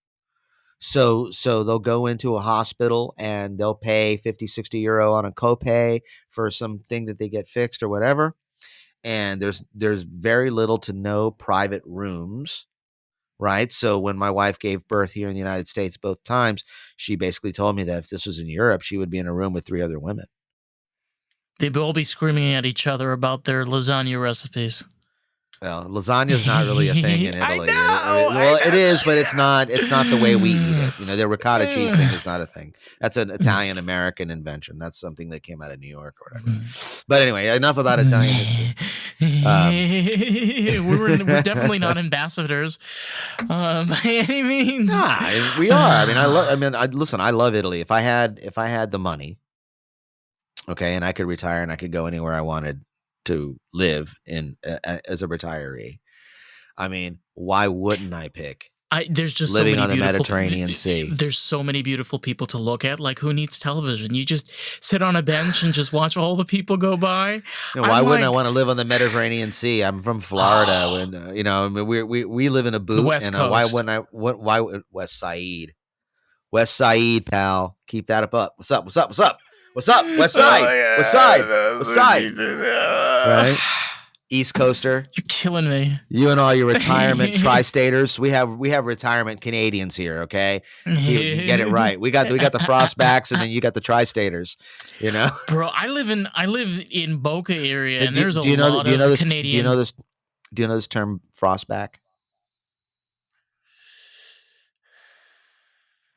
So they'll go into a hospital and they'll pay 50, 60 euro on a copay for something that they get fixed or whatever. And there's very little to no private rooms. Right. So when my wife gave birth here in the United States both times, she basically told me that if this was in Europe, she would be in a room with 3 other women. They'd all be screaming at each other about their lasagna recipes. Well, lasagna is not really a thing in Italy. I know. It is, but it's not the way we eat it. Their ricotta cheese thing is not a thing. That's an Italian American invention. That's something that came out of New York or whatever. But anyway, enough about Italian history. We're definitely not ambassadors by any means. Nah, we are. I love Italy. If I had the money, okay, and I could retire and I could go anywhere I wanted to live in as a retiree, why wouldn't I pick there's just living so many on the beautiful, Mediterranean Sea? There's so many beautiful people to look at. Like, who needs television? You just sit on a bench and just watch all the people go by. Why wouldn't I want to live on the Mediterranean Sea? I'm from Florida, and we live in a boot. The West and Coast. Why wouldn't I? Why West Side, pal? Keep that up. What's up? What's up? What's up? What's up? West Side. West Side. West Side. Right. East Coaster. You're killing me. You and all your retirement tri-staters. We have retirement Canadians here, okay? You get it right. We got the frostbacks, and then you got the tri-staters, Bro, I live in Boca area, and there's a lot of Canadian. Do you know this term frostback?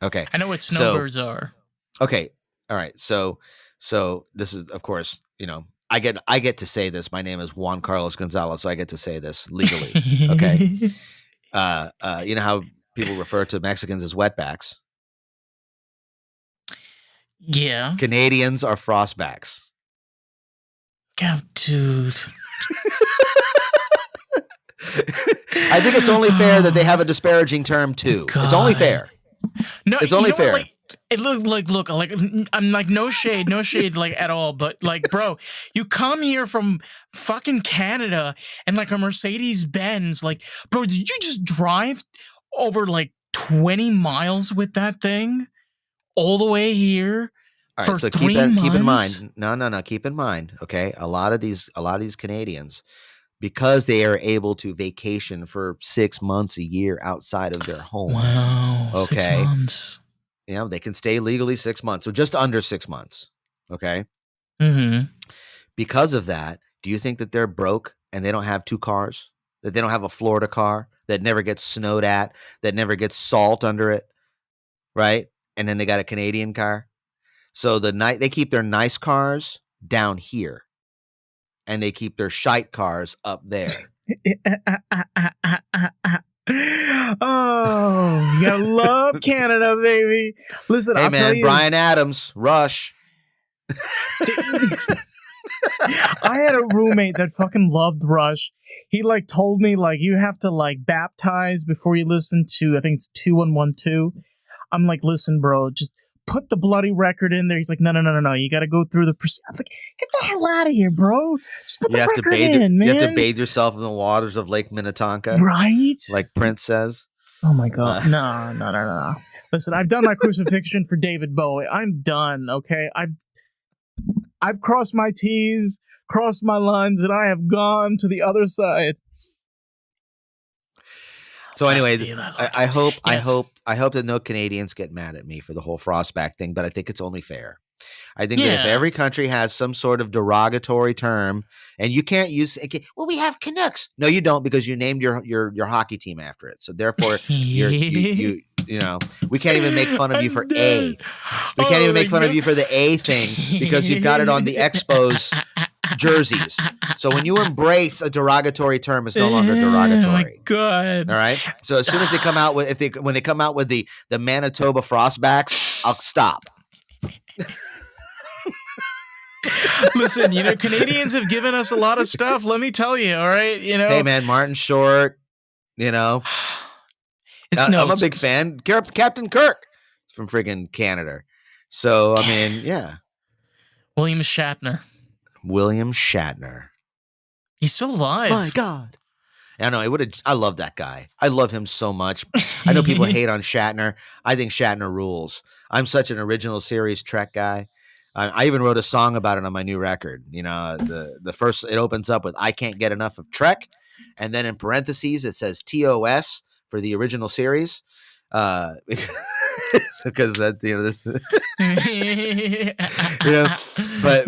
Okay. I know what snowbirds are. Okay. All right. So this is, of course, I get to say this. My name is Juan Carlos Gonzalez, so I get to say this legally. Okay. You know how people refer to Mexicans as wetbacks? Yeah. Canadians are frostbacks. God, dude. I think it's only fair that they have a disparaging term too. It's only God. fair. No, It's you only know what? fair. Like, it look, like I'm like no shade, like at all. But like, bro, you come here from fucking Canada and like a Mercedes Benz, like, bro, did you just drive over like 20 miles with that thing all the way here All right, for so three keep in months? mind. No. Keep in mind. Okay, a lot of these Canadians, because they are able to vacation for 6 months a year outside of their home. Wow, 6 Okay, months. they can stay legally 6 months, so just under 6 months. Okay, Mm-hmm. because of that, do you think that they're broke and they don't have 2 cars? That they don't have a Florida car that never gets snowed at, that never gets salt under it, right? And then they got a Canadian car. So they keep their nice cars down here, and they keep their shite cars up there. Oh, you gotta love Canada, baby. Listen, Hey I'll tell man, you. Bryan Adams, Rush. I had a roommate that fucking loved Rush. He like told me like you have to like baptize before you listen to, I think it's 2112. I'm like, listen, bro, just put the bloody record in there. He's like, no. You got to go through the. I'm like, get the hell out of here, bro. Just put You the have to record in, You have to man. bathe yourself in the waters of Lake Minnetonka, Right? like Prince says. Oh my god, no. Listen, I've done my crucifixion for David Bowie. I'm done. Okay, I've crossed my T's, crossed my lines, and I have gone to the other side. So anyway, Yes. I hope that no Canadians get mad at me for the whole frostback thing, but I think it's only fair. I think that if every country has some sort of derogatory term, and you can't use, well, we have Canucks. No, you don't, because you named your hockey team after it. So therefore, you know, we can't even make fun of you for A. We can't even make fun of you for the A thing because you've got it on the Expos jerseys. So when you embrace a derogatory term, it's no longer derogatory. Oh my god! All right. So as soon as they come out with, when they come out with the Manitoba Frostbacks, I'll stop. Listen, Canadians have given us a lot of stuff. Let me tell you. All right, Hey man, Martin Short. I'm a big fan. Captain Kirk from friggin' Canada. So I mean, yeah. William Shatner. He's still alive. My God. I know. I love that guy. I love him so much. I know people hate on Shatner. I think Shatner rules. I'm such an original series Trek guy. I even wrote a song about it on my new record. The first, it opens up with "I can't get enough of Trek," and then in parentheses it says TOS for the original series. Because that this but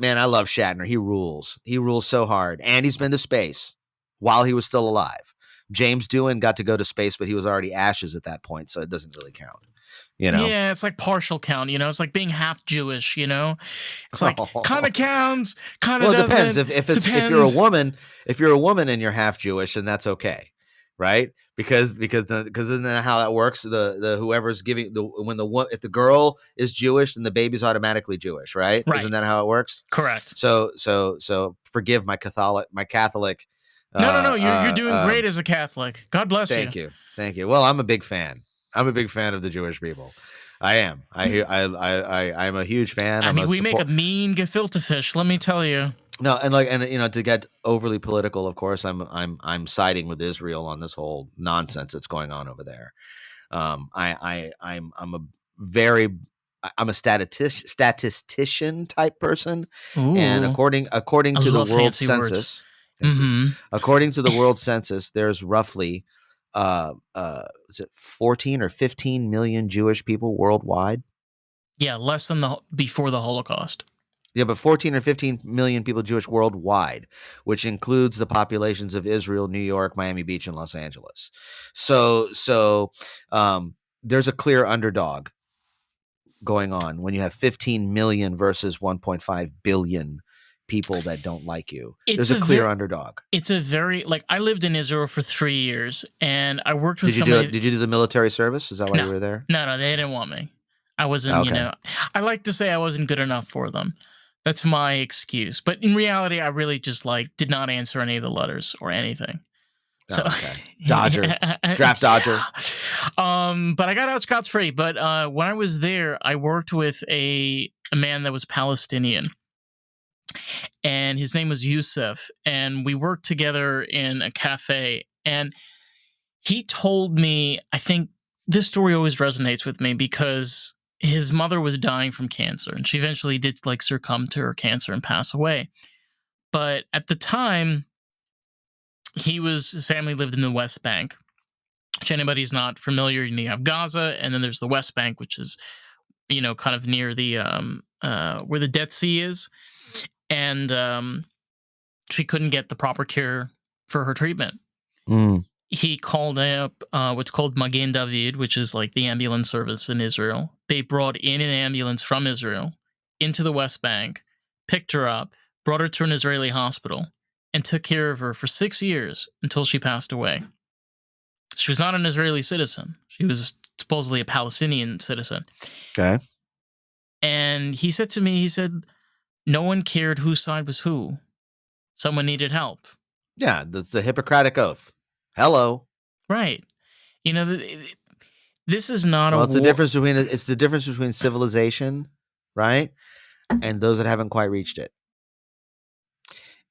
man, I love Shatner. He rules so hard, and he's been to space while he was still alive. James Doohan got to go to space, but he was already ashes at that point, so it doesn't really count. Yeah, it's like partial count. It's like being half Jewish. It's like kind of counts, kind of doesn't. Well, it depends. If you're a woman and you're half Jewish, then that's okay, right? Because isn't that how that works? The whoever's giving if the girl is Jewish, then the baby's automatically Jewish, right? Isn't that how it works? Correct. So forgive my Catholic. No. You're doing great as a Catholic. God bless you. Thank you. Well, I'm a big fan. I'm a big fan of the Jewish people. I am. I'm a huge fan. I mean, we make a mean gefilte fish. Let me tell you. No, and to get overly political, of course, I'm siding with Israel on this whole nonsense that's going on over there. I'm a statistician type person, and according to the world census, according to the world census, there's roughly is it 14 or 15 million Jewish people worldwide? Yeah, less than before the Holocaust. Yeah, but 14 or 15 million people Jewish worldwide, which includes the populations of Israel, New York, Miami Beach, and Los Angeles. So there's a clear underdog going on when you have 15 million versus 1.5 billion people that don't like you. There's a clear underdog. It's a very, I lived in Israel for 3 years, and I worked with somebody. Did you do the military service? Is that why you were there? No, they didn't want me. I wasn't, Okay. I like to say I wasn't good enough for them. That's my excuse. But in reality, I really just like did not answer any of the letters or anything. So, Oh, okay. Dodger. Draft dodger. but I got out scot free. But when I was there, I worked with a man that was Palestinian, and his name was Yusuf, and we worked together in a cafe. And he told me, I think this story always resonates with me because his mother was dying from cancer, and she eventually did like succumb to her cancer and pass away. But at the time, his family lived in the West Bank. Which anybody's not familiar, you have Gaza, and then there's the West Bank, which is kind of near the where the Dead Sea is, and she couldn't get the proper care for her treatment. Mm. He called up what's called Magen David, which is like the ambulance service in Israel. They brought in an ambulance from Israel into the West Bank, picked her up, brought her to an Israeli hospital, and took care of her for 6 years until she passed away. She was not an Israeli citizen. She was supposedly a Palestinian citizen. Okay. And he said to me, no one cared whose side was who. Someone needed help. Yeah, the Hippocratic Oath. Hello. Right. This is not a war. It's the difference between civilization, right? And those that haven't quite reached it.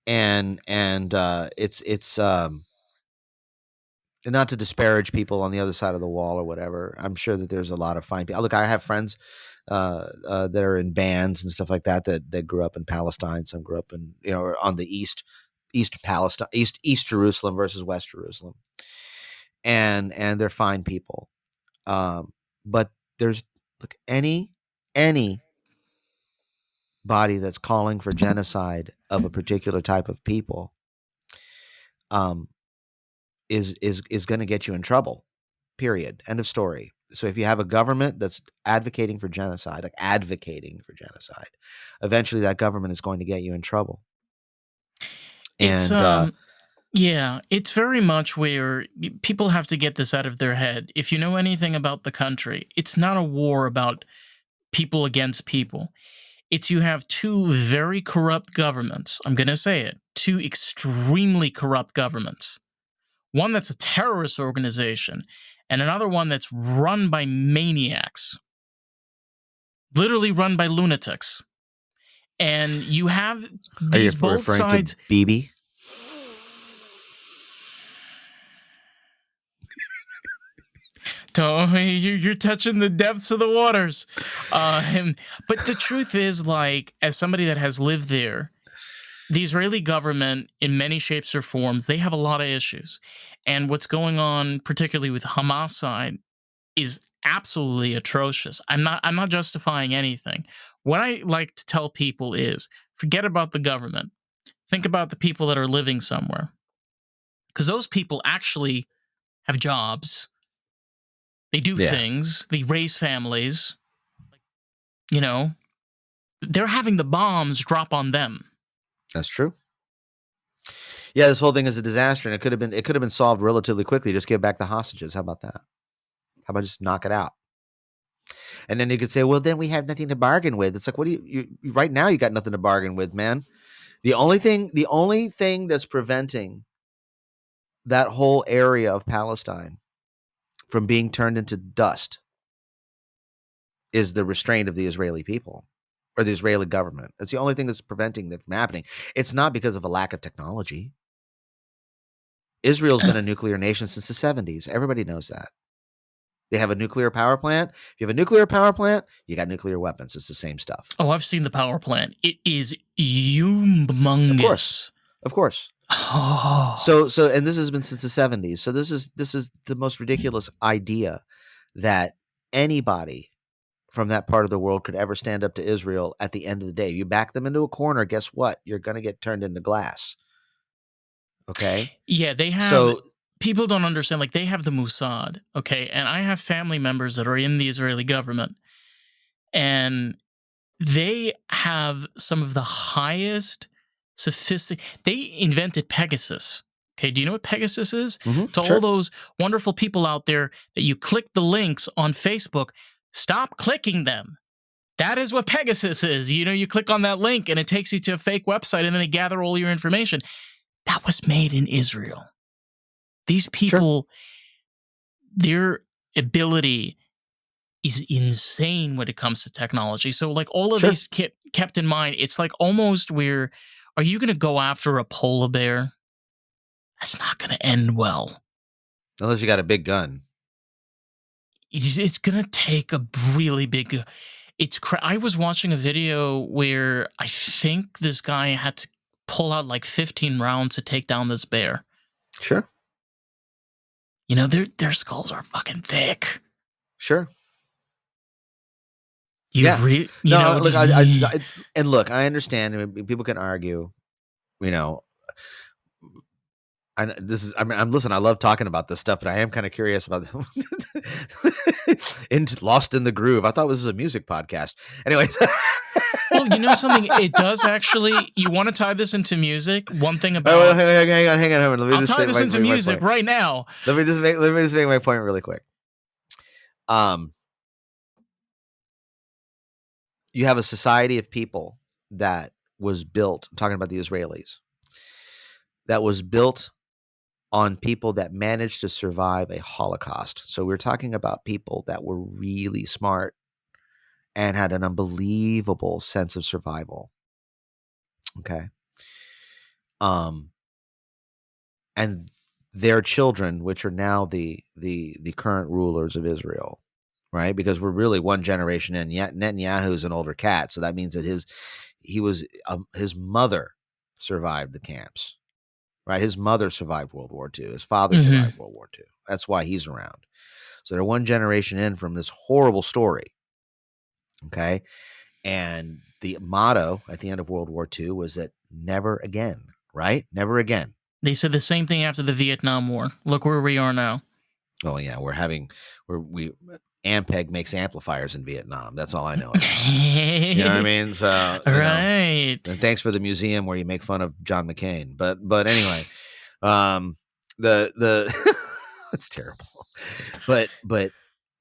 And it's and not to disparage people on the other side of the wall or whatever. I'm sure that there's a lot of fine people. Look, I have friends that are in bands and stuff like that grew up in Palestine. Some grew up in on the East Palestine, East Jerusalem versus West Jerusalem, and they're fine people. But there's any body that's calling for genocide of a particular type of people is going to get you in trouble. Period. End of story. So if you have a government that's advocating for genocide, eventually that government is going to get you in trouble. And it's very much where people have to get this out of their head. If you know anything about the country, it's not a war about people against people. It's you have two very corrupt governments. I'm going to say it. Two extremely corrupt governments. One that's a terrorist organization, and another one that's run by maniacs. Literally run by lunatics. And you have these both sides. To Bibi? You're touching the depths of the waters. But the truth is, like, as somebody that has lived there, the Israeli government, in many shapes or forms, they have a lot of issues. And what's going on, particularly with Hamas side, is absolutely atrocious. I'm not justifying anything. What I like to tell people is, forget about the government. Think about the people that are living somewhere. Because those people actually have jobs. They do things. They raise families. They're having the bombs drop on them. That's true. Yeah, this whole thing is a disaster, and it could have been solved relatively quickly. Just give back the hostages. How about that? How about just knock it out? And then you could say, well, then we have nothing to bargain with. It's like, what do you right now? You got nothing to bargain with, man. The only thing that's preventing that whole area of Palestine from being turned into dust is the restraint of the Israeli people or the Israeli government. That's the only thing that's preventing that from happening. It's not because of a lack of technology. Israel's been a nuclear nation since the 70s. Everybody knows that. They have a nuclear power plant. If you have a nuclear power plant, you got nuclear weapons. It's the same stuff. Oh, I've seen the power plant. It is humongous. Of course. Oh. So and this has been since the 70s. So this is the most ridiculous idea that anybody from that part of the world could ever stand up to Israel at the end of the day. You back them into a corner, guess what? You're going to get turned into glass. Okay? Yeah, they have... So, people don't understand, like, they have the Mossad, okay? And I have family members that are in the Israeli government, and they have some of the highest they invented Pegasus. Okay, do you know what Pegasus is? Mm-hmm, to all those wonderful people out there that you click the links on Facebook, Stop clicking them. That is what Pegasus is. You click on that link and it takes you to a fake website and then they gather all your information. That was made in Israel. These people, their ability is insane when it comes to technology. So like all of these kept in mind, it's like almost where, are you going to go after a polar bear? That's not going to end well. Unless you got a big gun. It's going to take a really big... I was watching a video where I think this guy had to pull out like 15 rounds to take down this bear. Sure. Their skulls are fucking thick. Sure. Look, I understand. I mean, people can argue, listen, I love talking about this stuff, but I am kind of curious about Lost in the Groove. I thought this was a music podcast. Anyways. Well, you know something? It does actually. You want to tie this into music? One thing about... Oh, hang on. I'll tie this into music right now. Let me just make my point really quick. You have a society of people that was built, I'm talking about the Israelis, that was built on people that managed to survive a Holocaust. So we're talking about people that were really smart and had an unbelievable sense of survival. Okay. And their children, which are now the current rulers of Israel, right? Because we're really one generation in. Netanyahu's an older cat, so that means that his mother survived the camps. Right, his mother survived World War II. His father survived World War II. That's why he's around. So they're one generation in from this horrible story. Okay, and the motto at the end of World War II was that never again. Right, never again. They said the same thing after the Vietnam War. Look where we are now. Oh yeah, Ampeg makes amplifiers in Vietnam. That's all I know. You know what I mean? So right. And thanks for the museum where you make fun of John McCain. But anyway, it's terrible. But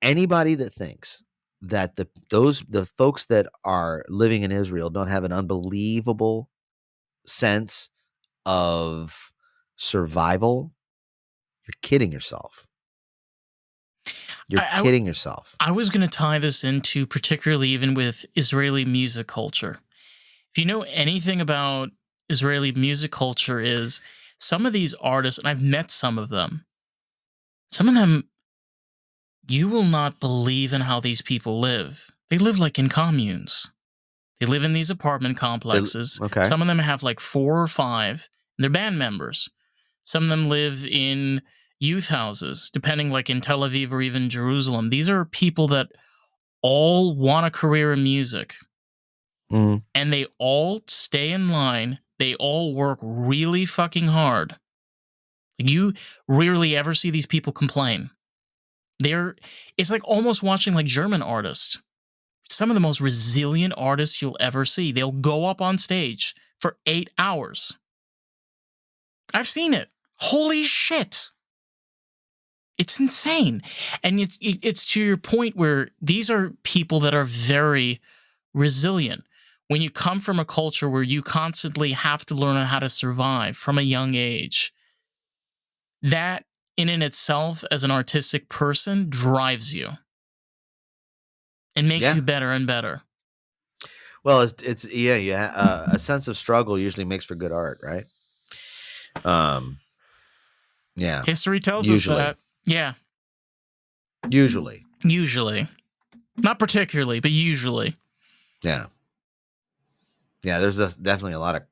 anybody that thinks that the folks that are living in Israel don't have an unbelievable sense of survival, you're kidding yourself. You're kidding yourself. I was going to tie this into particularly even with Israeli music culture. If you know anything about Israeli music culture, is some of these artists, and I've met some of them, you will not believe in how these people live. They live like in communes. They live in these apartment complexes. Some of them have like 4 or 5, and they're band members. Some of them live in youth houses, depending like in Tel Aviv or even Jerusalem. These are people that all want a career in music. And they all stay in line. They all work really fucking hard. You rarely ever see these people complain. It's like almost watching like German artists. Some of the most resilient artists you'll ever see. They'll go up on stage for 8 hours. I've seen it. Holy shit. It's insane. And it's to your point where these are people that are very resilient. When you come from a culture where you constantly have to learn how to survive from a young age, that in itself as an artistic person drives you and makes you better and better. Well, it's a sense of struggle usually makes for good art, right? Yeah. History tells us that. Yeah. Usually. Not particularly, but usually. Yeah. Yeah, there's definitely a lot of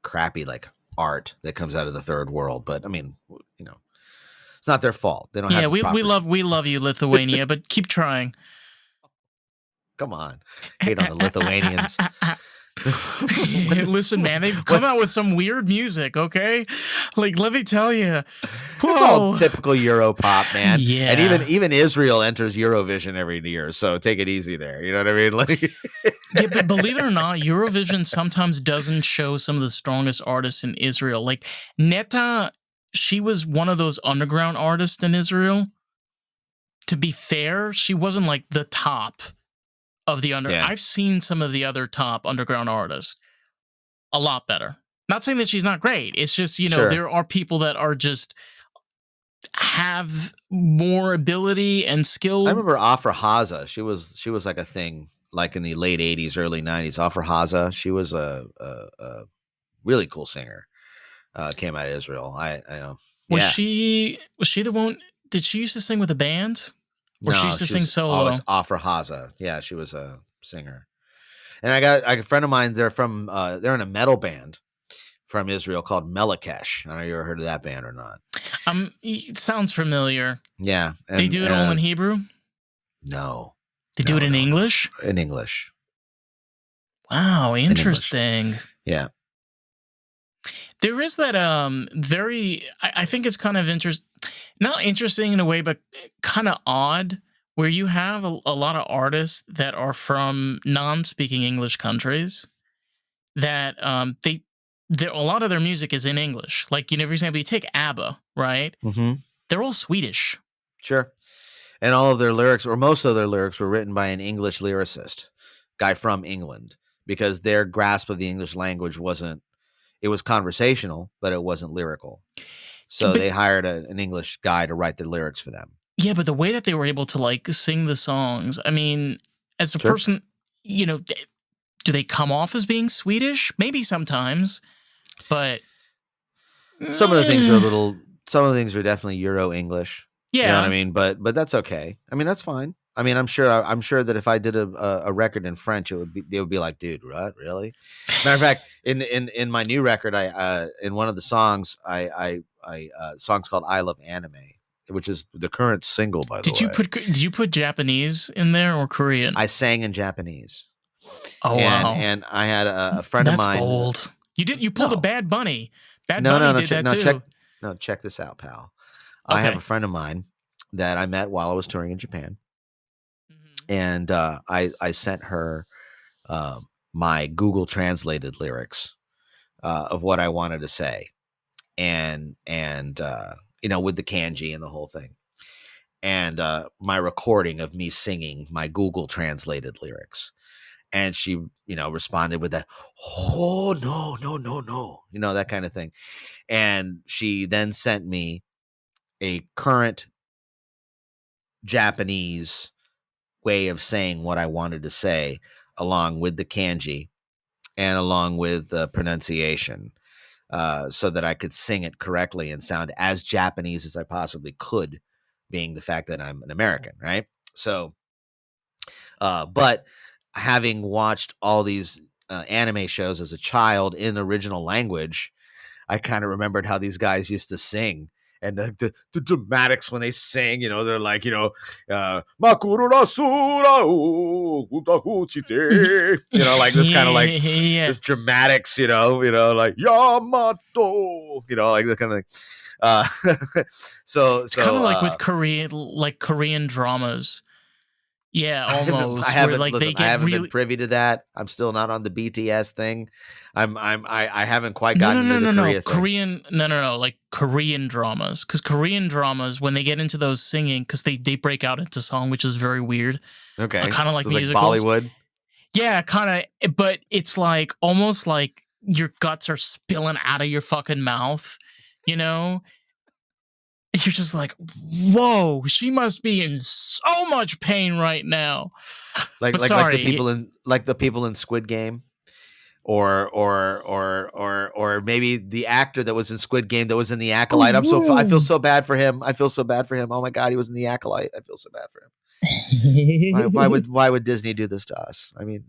crappy like art that comes out of the third world, but I mean, it's not their fault. They don't have we love you, Lithuania, but keep trying. Come on. Hate on the Lithuanians. Listen, man, they've come out with some weird music, okay? Like, let me tell you. It's all typical Euro pop, man. Yeah. And even Israel enters Eurovision every year, so take it easy there. You know what I mean? Like yeah, but believe it or not, Eurovision sometimes doesn't show some of the strongest artists in Israel. Like, Netta, she was one of those underground artists in Israel. to be fair, she wasn't like the top of the under. Yeah, I've seen some of the other top underground artists a lot better. Not saying that she's not great. It's just, sure. there are people that are just have more ability and I skill. remember Afra Haza. She was like a thing like in the late '80s, early '90s. Afra Haza. She was a really cool singer. Came out of Israel. Was Yeah. she the one? Did she used to sing with a band, or she No, used to she sing was always solo? Afra Haza. Yeah, she was a singer. And I got a friend of mine. They're in a metal band from Israel called Melakesh. I don't know if you ever heard of that band or not. It sounds familiar. Yeah, They and do it all in Hebrew. no, They do it no, in no, no, English. in English, Wow, in English. interesting. Yeah. There is that very. I think it's kind of not interesting in a way, but kind of odd, where you have a lot of artists that are from non-speaking English countries that a lot of their music is in English. Like, for example, you take ABBA, right? Mm-hmm. They're all Swedish. Sure. And all of their lyrics, or most of their lyrics, were written by an English lyricist, guy from England, because their grasp of the English language wasn't. It was conversational, but it wasn't lyrical. So But they hired an English guy to write the lyrics for them. yeah, but the way that they were able to like sing the songs, I mean, as a Sure. person, do they come off as being Swedish? Maybe sometimes, but Some of the things are a eh, little. Some of the things are definitely Euro English. You know what I yeah. mean? But that's okay. I mean, that's fine. I mean, I'm sure that if I did a record in French, they would be like, dude, what, really? Matter of fact, in my new record, I in one of the songs, I song's called "I Love Anime," which is the current single, by the way. Did you put Japanese in there or Korean? I sang in Japanese, Oh and wow, and I had a friend of that's mine. bold. You pulled a No, Bad Bunny. Bad no, Bunny no, no, did check, that no, check, too. no, check this out, pal. I have a Okay. friend of mine that I met while I was touring in Japan, Mhm. and I sent her my Google translated lyrics of what I wanted to say, and with the kanji and the whole thing, and my recording of me singing my Google translated lyrics, and she responded with that, oh no, no, no, no, that kind of thing, and she then sent me a current Japanese way of saying what I wanted to say, along with the kanji and along with the pronunciation, so that I could sing it correctly and sound as Japanese as I possibly could, being the fact that I'm an American, right? So, but having watched all these anime shows as a child in original language, I kind of remembered how these guys used to sing, and the dramatics when they sing, they're like, "Makurura sura o utahuchite," like this kind of like Yeah, this dramatics, like Yamato, like the kind of thing. So it's kind so of like with Korean dramas. Yeah, I almost where haven't like they listen. I get haven't been really. privy to that. I'm still not on the BTS thing. I haven't quite No, no, gotten into no, the no, no. Korea thing. Korean, no, no, no. Like Korean dramas, because Korean dramas, when they get into those singing, because they break out into song, which is very weird. Okay, Kind of like so it's like musicals. Bollywood. Yeah, kind of. But it's like almost like your guts are spilling out of your fucking mouth. You know, you're just like, whoa, she must be in so much pain right now. like But like like the sorry, people in Squid Game, or maybe the actor that was in Squid Game that was in the Acolyte. I feel so bad for him. I feel so bad for him. Oh my god, he was in the Acolyte. I feel so bad for him. Why would Disney do this to us? I mean,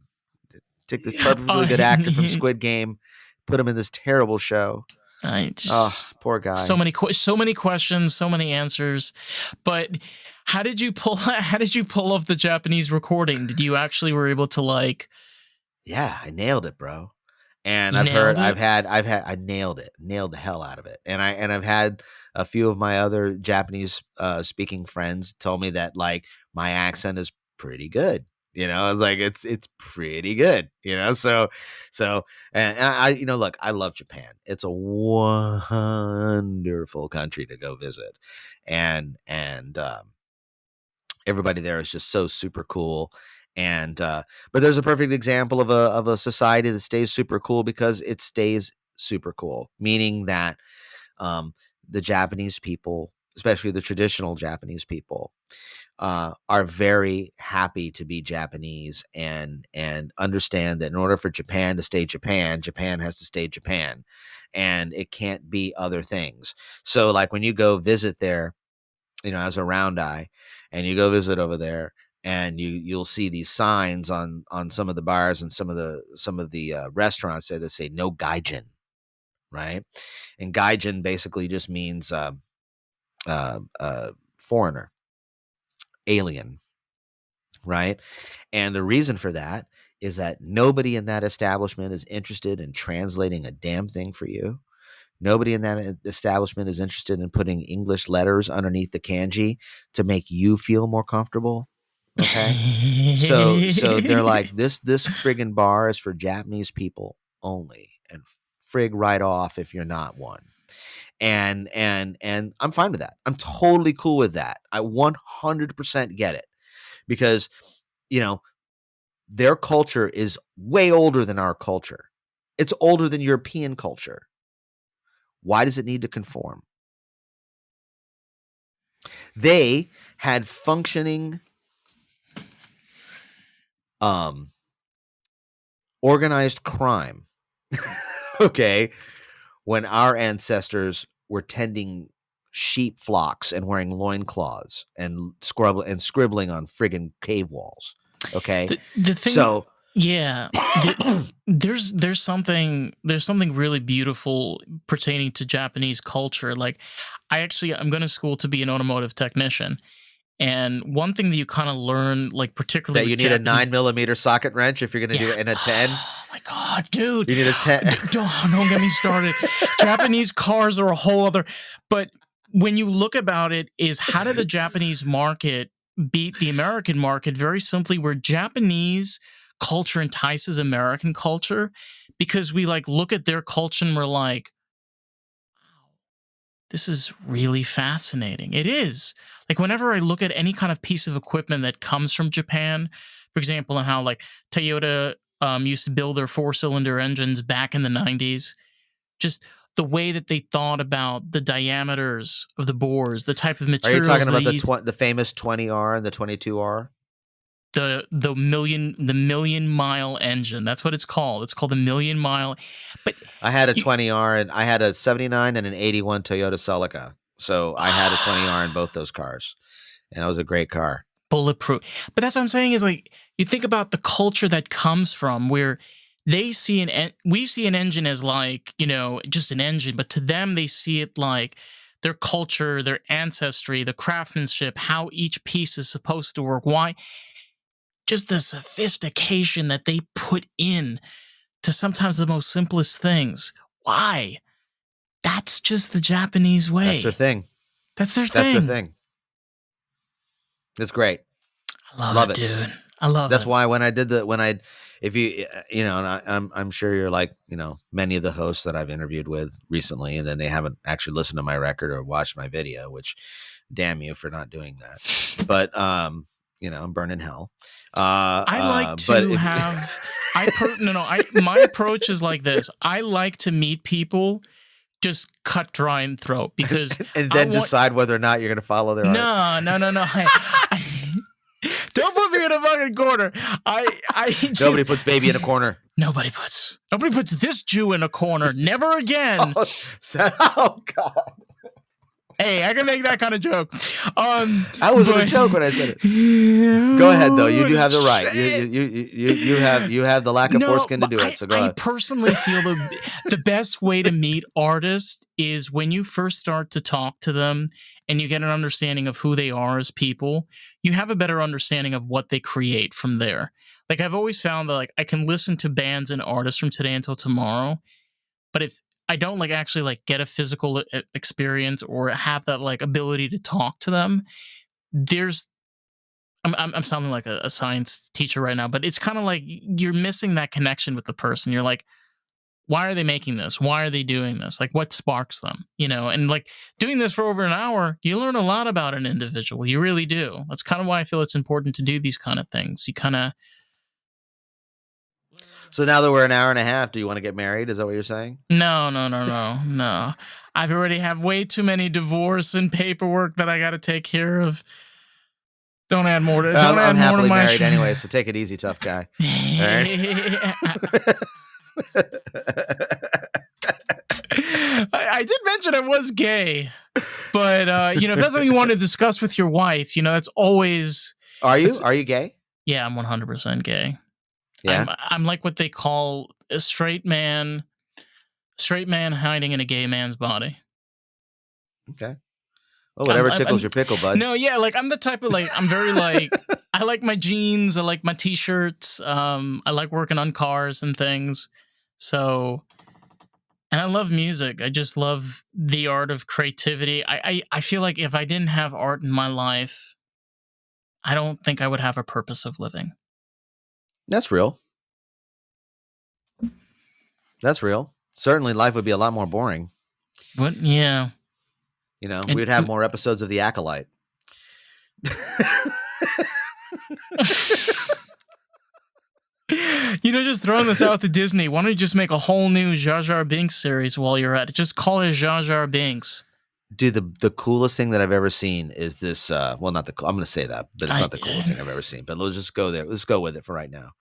take this perfectly good actor from I, Squid Game, put him in this terrible show. I Oh, just poor guy. so many questions, so many answers. But how did you pull how did you pull off the Japanese recording? Did you actually were able to like Yeah, I nailed it, bro. And you nailed it? I nailed it, nailed the hell out of it. I've had a few of my other Japanese speaking friends tell me that like my accent is pretty good. I was like, it's pretty good. So and look, I love Japan. It's a wonderful country to go visit, and everybody there is just so super cool. And but there's a perfect example of a society that stays super cool because it stays super cool, meaning that um, the Japanese people, especially the traditional Japanese people, are very happy to be Japanese and understand that in order for Japan to stay Japan, Japan has to stay Japan, and it can't be other things. So, like when you go visit there, as a round eye, and you go visit over there, and you'll see these signs on some of the bars and some of the restaurants there that say no gaijin, right? And gaijin basically just means foreigner, alien, right? And the reason for that is that nobody in that establishment is interested in translating a damn thing for you. Nobody in that establishment is interested in putting English letters underneath the kanji to make you feel more comfortable. Okay. So they're like, this friggin' bar is for Japanese people only, and frig right off if you're not one. And I'm fine with that. I'm totally cool with that. I 100% get it because you know their culture is way older than our culture. It's older than European culture. Why does it need to conform? They had functioning organized crime. Okay. When our ancestors were tending sheep flocks and wearing loincloths and scribbling on friggin' cave walls. Okay. The thing, So yeah, there's something really beautiful pertaining to Japanese culture. Like, I'm going to school to be an automotive technician, and one thing that you kind of learn, like particularly that with you need a Japanese, 9mm socket wrench if you're going to do yeah. it in a 10. Oh my god, dude! You need a 10. Don't get me started. Japanese cars are a whole other. But when you look about it, is how did the Japanese market beat the American market? Very simply, where Japanese culture entices American culture, because we like look at their culture and we're like, this is really fascinating. It is. Like whenever I look at any kind of piece of equipment that comes from Japan, for example, and how like Toyota used to build their 4-cylinder engines back in the 90s, just the way that they thought about the diameters of the bores, the type of Are you materials talking they about use, the famous 20R and the 22R? the million mile engine. That's what it's called. It's called the million mile. But I had a you, 20R and I had a 79 and an 81 Toyota Celica. So I had a 20R in both those cars. And it was a great car. bulletproof. But that's what I'm saying is like you think about the culture that comes from where they see we see an engine as like, just an engine, but to them they see it like their culture, their ancestry, the craftsmanship, how each piece is supposed to work. Why? Just the sophistication that they put in to sometimes the most simplest things. Why? That's just the Japanese That's their way. thing. That's their That's their thing. thing. It's great. I Love it, it. dude. I love That's it. why if you, and I'm sure you're like, many of the hosts that I've interviewed with recently, and then they haven't actually listened to my record or watched my video, which damn you for not doing that. But, I'm burning hell. I like but to have. My approach is like this. I like to meet people, just cut, dry, and throat, because and I then want. decide whether or not you're going to follow their art. No. Don't put me in a fucking corner. I just, Nobody puts baby in a corner. Nobody puts this Jew in a corner. Never again. Oh God. Hey, I can make that kind of joke. I wasn't a joke when I said it. Go ahead, though. You do have the right. You have the lack of foreskin to do it. So go ahead. I personally feel the best way to meet artists is when you first start to talk to them and you get an understanding of who they are as people. You have a better understanding of what they create from there. Like I've always found that like I can listen to bands and artists from today until tomorrow, but if I don't like actually like get a physical experience or have that like ability to talk to them, I'm sounding like a science teacher right now, but it's kind of like you're missing that connection with the person. You're like, why are they making this? Why are they doing this? Like, what sparks them? And like doing this for over an hour, you learn a lot about an individual. You really do. That's kind of why I feel it's important to do these kind of things. You kind of So now that we're an hour and a half, do you want to get married? Is that what you're saying? no. I've already have way too many divorce and paperwork that I got to take care of. Don't add more to. Don't I'm add more to happily my. married anyway, so take it easy, tough guy. All right. I did mention I was gay, but if that's something you want to discuss with your wife, that's always. Are you? Are you gay? Yeah, I'm 100% gay. Yeah. I'm like what they call a straight man hiding in a gay man's body. Okay. Well, whatever tickles your pickle, bud. No, yeah, like I'm the type of like I'm very like I like my jeans, I like my t-shirts, I like working on cars and things. So, and I love music. I just love the art of creativity. I feel like if I didn't have art in my life, I don't think I would have a purpose of living. That's real. That's real. Certainly life would be a lot more boring. But yeah. We'd have more episodes of The Acolyte. Just throwing this out to Disney. Why don't you just make a whole new Jar Jar Binks series while you're at it? Just call it Jar Jar Binks. Dude, the coolest thing that I've ever seen is this. Well, not the. I'm going to say that, but it's not the coolest thing I've ever seen. But let's just go there. Let's go with it for right now.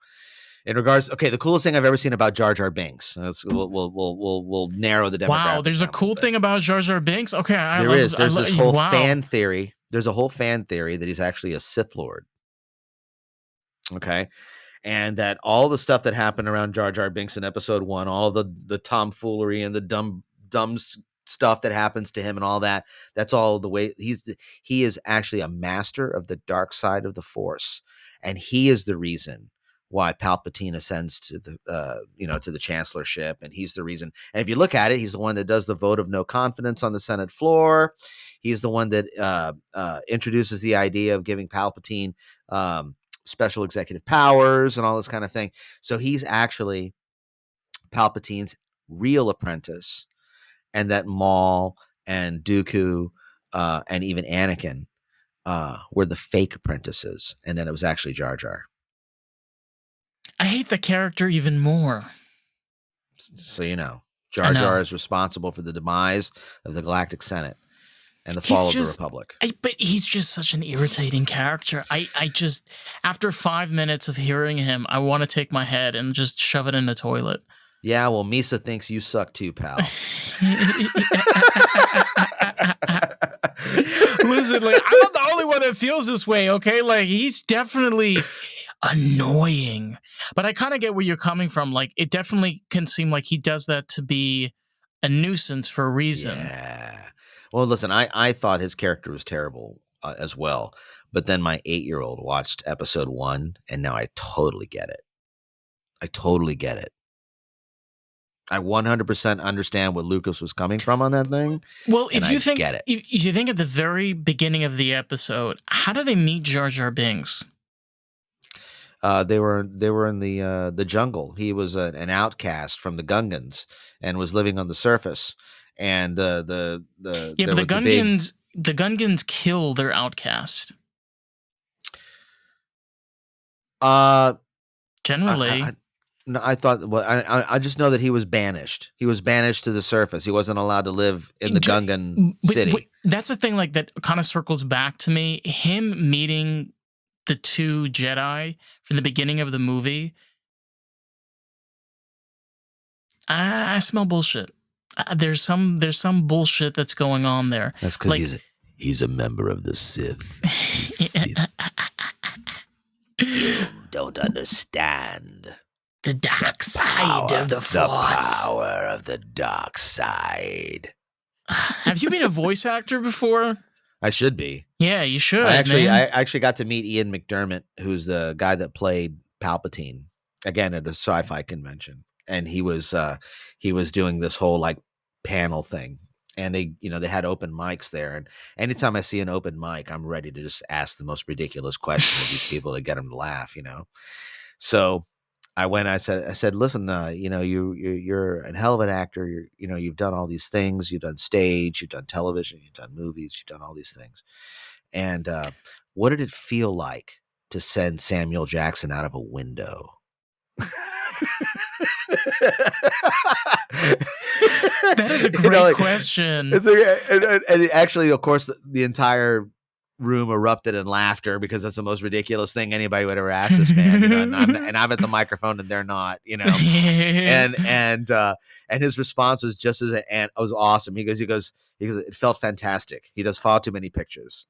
In regards, okay, the coolest thing I've ever seen about Jar Jar Binks. We'll narrow the demographic. Wow, there's a cool thing about Jar Jar Binks. Okay, There's this whole fan theory. There's a whole fan theory that he's actually a Sith Lord. Okay. And that all the stuff that happened around Jar Jar Binks in episode 1, all of the tomfoolery and the dumb stuff that happens to him and all that, that's all the way he is actually a master of the dark side of the Force. And he is the reason why Palpatine ascends to the to the chancellorship, and he's the reason. And if you look at it, he's the one that does the vote of no confidence on the Senate floor. He's the one that introduces the idea of giving Palpatine special executive powers and all this kind of thing. So he's actually Palpatine's real apprentice, and that Maul and Dooku and even Anakin were the fake apprentices, and then it was actually Jar Jar. I hate the character even more. So Jar Jar is responsible for the demise of the Galactic Senate and the fall of the Republic. But he's just such an irritating character. I just, after 5 minutes of hearing him, I want to take my head and just shove it in the toilet. Yeah, well, Misa thinks you suck too, pal. Listen, like, I'm not the only one that feels this way, okay? Like, he's definitely annoying. But I kind of get where you're coming from. Like, it definitely can seem like he does that to be a nuisance for a reason. Yeah. Well, listen, I thought his character was terrible as well. But then my 8-year-old watched episode 1, and now I totally get it. I 100% understand what Lucas was coming from on that thing. Well, if you think at the very beginning of the episode, how do they meet Jar Jar Binks? They were in the jungle. He was an outcast from the Gungans and was living on the surface. And the Gungans kill their outcast. Generally. No, I thought. Well, I just know that he was banished. He was banished to the surface. He wasn't allowed to live in the Gungan city. But that's the thing. Like, that kind of circles back to me. Him meeting the 2 Jedi from the beginning of the movie. I smell bullshit. There's some bullshit that's going on there. That's because he's a member of the Sith. You don't understand. The dark side of the Force. The power of the dark side. Have you been a voice actor before? I should be. Yeah, you should. I actually got to meet Ian McDermott, who's the guy that played Palpatine, again at a sci-fi convention, and he was doing this whole like panel thing, and they had open mics there, and anytime I see an open mic, I'm ready to just ask the most ridiculous question of these people to get them to laugh, So I said, listen, you're a hell of an actor. You've done all these things. You've done stage, you've done television, you've done movies, you've done all these things. And what did it feel like to send Samuel Jackson out of a window? That is a great question. And actually, of course, the entire room erupted in laughter because that's the most ridiculous thing anybody would ever ask this man. And I'm at the microphone and they're not. And his response was just as it was awesome. He goes, it felt fantastic. He does far too many pictures.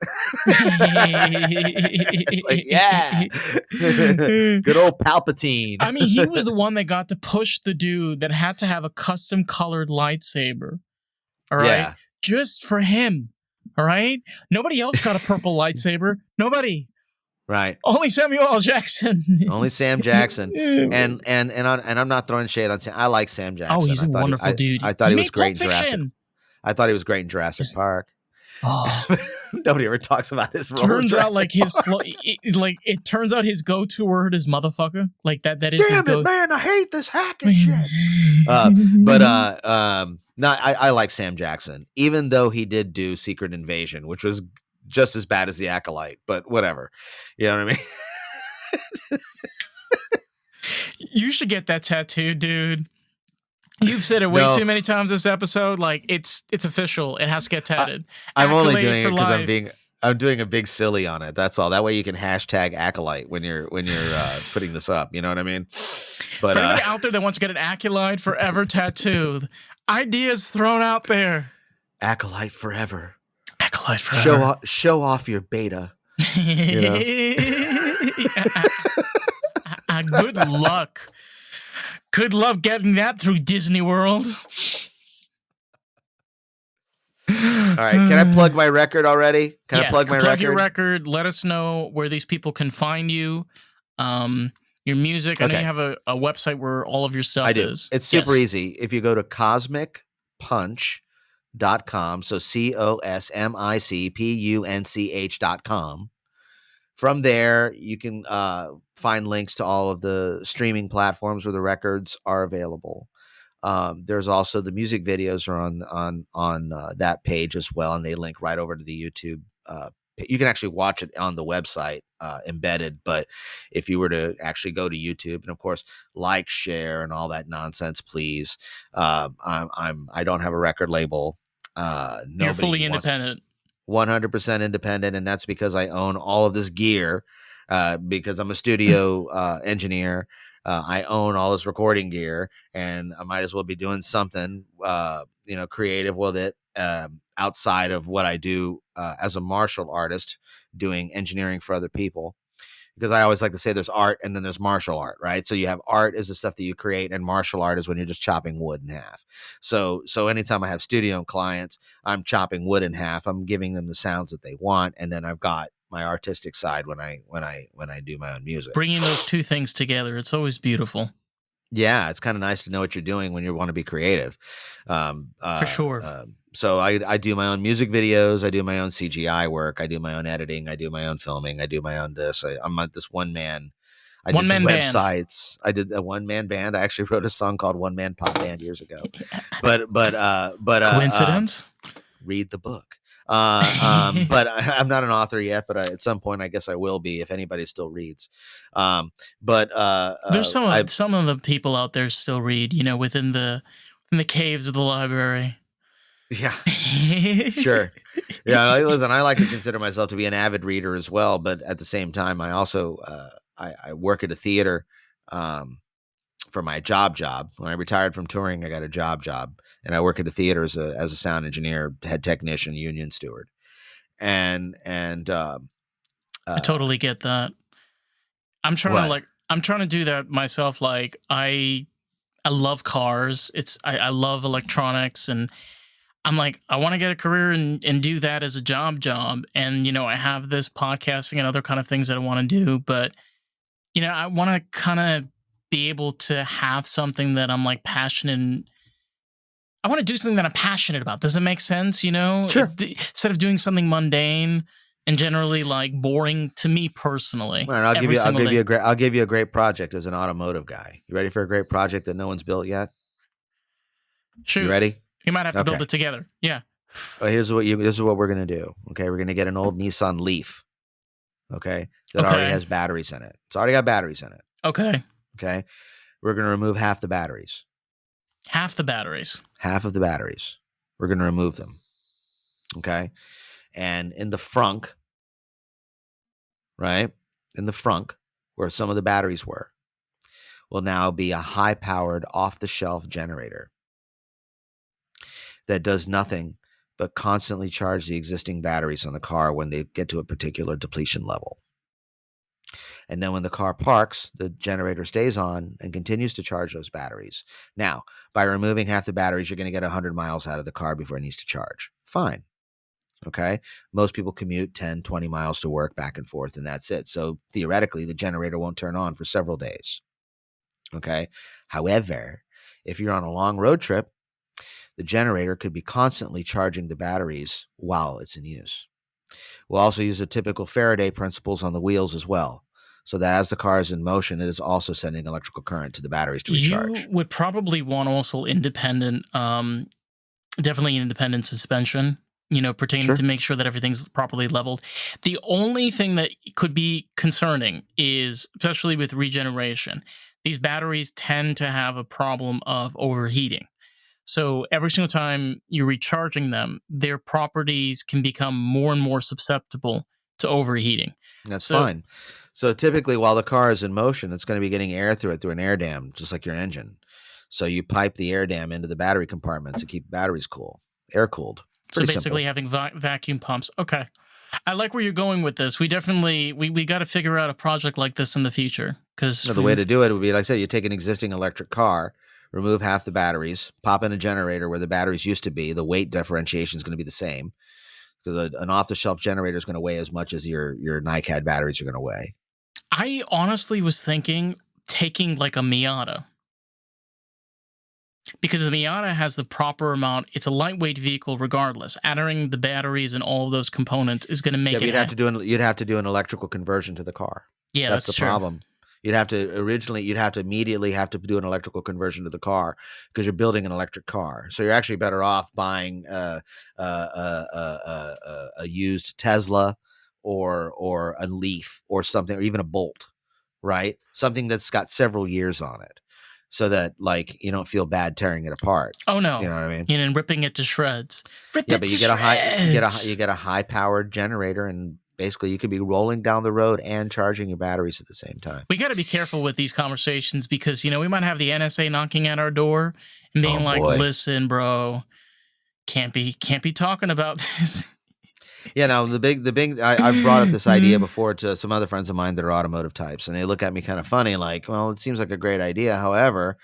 It's like, yeah, good old Palpatine. I mean, he was the one that got to push the dude that had to have a custom colored lightsaber. All right. Yeah. Just for him. All right. Nobody else got a purple lightsaber. Nobody. Right. Only Samuel L. Jackson. Only Sam Jackson. And I'm not throwing shade on Sam. I like Sam Jackson. Oh, he's a wonderful dude. I thought he was great in Jurassic. I thought he was great in Jurassic Park. Oh. Nobody ever talks about his role. Turns out like it turns out his go-to word is motherfucker. Like that is damn his it, man, I hate this hacking shit. No, I like Sam Jackson, even though he did do Secret Invasion, which was just as bad as The Acolyte, but whatever. You know what I mean? You should get that tattoo, dude. You've said it way too many times this episode. Like it's official. It has to get tatted. I'm only doing it because I'm doing a big silly on it. That's all. That way you can hashtag Acolyte when you're putting this up. You know what I mean? But for anybody out there that wants to get an Acolyte forever tattooed, ideas thrown out there. Acolyte forever. Acolyte forever. Show off your beta. Good luck. Good luck getting that through Disney World. All right. Can I plug my record already? Can I plug my record? Plug your record. Let us know where these people can find you. Your music. I know you have a website where all of your stuff is. It's super easy. If you go to cosmicpunch.com, so COSMICPUNCH.com. From there, you can find links to all of the streaming platforms where the records are available. There's also the music videos are on that page as well, and they link right over to the YouTube. You can actually watch it on the website embedded, but if you were to actually go to YouTube and of course like, share, and all that nonsense, please. I don't have a record label. You're fully independent. 100% independent, and that's because I own all of this gear. Because I'm a studio engineer, I own all this recording gear, and I might as well be doing something, creative with it outside of what I do as a martial artist, doing engineering for other people. Because I always like to say there's art and then there's martial art, right? So you have art is the stuff that you create, and martial art is when you're just chopping wood in half. So anytime I have studio clients, I'm chopping wood in half. I'm giving them the sounds that they want, and then I've got my artistic side when I do my own music. Bringing those two things together, it's always beautiful. Yeah, it's kind of nice to know what you're doing when you want to be creative. For sure. So I do my own music videos. I do my own CGI work. I do my own editing. I do my own filming. I do my own this. I'm at this one man. I did the websites. I did a one-man band. I actually wrote a song called One Man Pop Band years ago. But coincidence? Read the book. But I'm not an author yet, but at some point I guess I will be if anybody still reads. But there's some of the people out there still read, within the caves of the library. Yeah, sure. Yeah, listen, I like to consider myself to be an avid reader as well, but at the same time, I also I work at a theater for my job. When I retired from touring, I got a job, and I work at a theater as a sound engineer, head technician, union steward, and I totally get that. I'm trying to do that myself. Like I love cars. I love electronics, and I'm like, I want to get a career and do that as a job. And, I have this podcasting and other kind of things that I want to do. But, I want to kind of be able to have something that I'm like passionate. I want to do something that I'm passionate about. Does it make sense? Sure. Instead of doing something mundane, and generally like boring to me personally. All right, Every single day. I'll give you a great project as an automotive guy. You ready for a great project that no one's built yet? You Shoot, ready? you might have to build Okay. it together. Yeah. Well, this is what we're gonna do. Okay, we're gonna get an old Nissan Leaf. Okay, that already Okay. has batteries in it. It's already got batteries in it. Okay. Okay, we're gonna remove half the batteries. Half the batteries. Half of the batteries. We're gonna remove them. Okay, and in the frunk, right? In the frunk, where some of the batteries were, will now be a high-powered, off-the-shelf generator that does nothing but constantly charge the existing batteries on the car when they get to a particular depletion level. And then when the car parks, the generator stays on and continues to charge those batteries. Now, by removing half the batteries, you're going to get 100 miles out of the car before it needs to charge. Fine. Okay. Most people commute 10, 20 miles to work back and forth, and that's it. So theoretically, the generator won't turn on for several days. Okay. However, if you're on a long road trip, the generator could be constantly charging the batteries while it's in use. We'll also use the typical Faraday principles on the wheels as well, so that as the car is in motion, it is also sending electrical current to the batteries to You recharge. would probably want also independent, definitely independent suspension, pertaining to Sure. make sure that everything's properly leveled. The only thing that could be concerning is, especially with regeneration, these batteries tend to have a problem of overheating. So every single time you're recharging them, their properties can become more and more susceptible to overheating. That's So fine. So typically, while the car is in motion, it's going to be getting air through it through an air dam, just like your engine. So you pipe the air dam into the battery compartment to keep batteries cool, air cooled. so Pretty basically simple. having vacuum pumps. Okay. I like where you're going with this. We definitely we got to figure out a project like this in the future because Now, the way to do it would be, like I said, you take an existing electric car, remove half the batteries, pop in a generator where the batteries used to be. The weight differentiation is going to be the same because an off-the-shelf generator is going to weigh as much as your NiCad batteries are going to weigh. I honestly was thinking taking like a Miata because the Miata has the proper amount. It's a lightweight vehicle, regardless. Adding the batteries and all of those components is going to Yeah, make but it. you'd have to do an electrical conversion to the car. Yeah, That's that's the true. problem. You'd have to immediately have to do an electrical conversion to the car because you're building an electric car. So you're actually better off buying a used Tesla or a Leaf or something, or even a Bolt, right? Something that's got several years on it, so that like you don't feel bad tearing it apart. Oh You no, know what I mean? and ripping it to shreds. Rip Yeah, it but to you shreds. get a high powered generator, and basically you could be rolling down the road and charging your batteries at the same time. We got to be careful with these conversations because we might have the NSA knocking at our door and Oh being like, boy. "Listen, bro, can't be talking about this." Yeah, now I've brought up this idea before to some other friends of mine that are automotive types, and they look at me kind of funny, like, well, it seems like a great idea. However,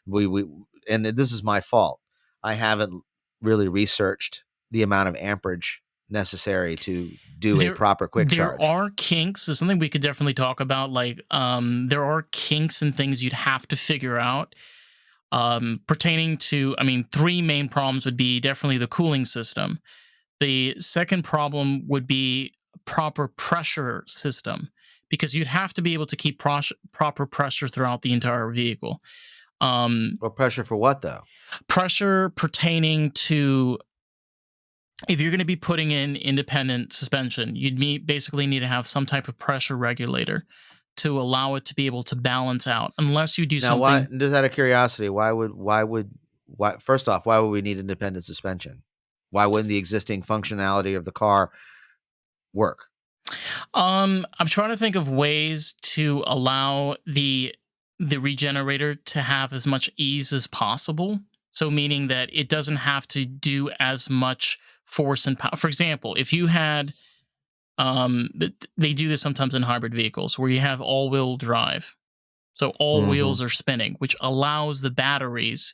we and this is my fault. I haven't really researched the amount of amperage necessary to do a there proper quick there charge. are kinks. Is something we could definitely talk about. Like, there are kinks and things you'd have to figure out. Pertaining to, I mean, three main problems would be definitely the cooling system. The second problem would be proper pressure system because you'd have to be able to keep proper pressure throughout the entire vehicle. Well, pressure for what though? Pressure pertaining to, if you're going to be putting in independent suspension, basically need to have some type of pressure regulator to allow it to be able to balance out. Unless you do Now, why? something. Just out of curiosity, why? First off, why would we need independent suspension? Why wouldn't the existing functionality of the car work? I'm trying to think of ways to allow the regenerator to have as much ease as possible. So meaning that it doesn't have to do as much force and power. For example, if you had they do this sometimes in hybrid vehicles where you have all-wheel drive. So all Mm-hmm. wheels are spinning, which allows the batteries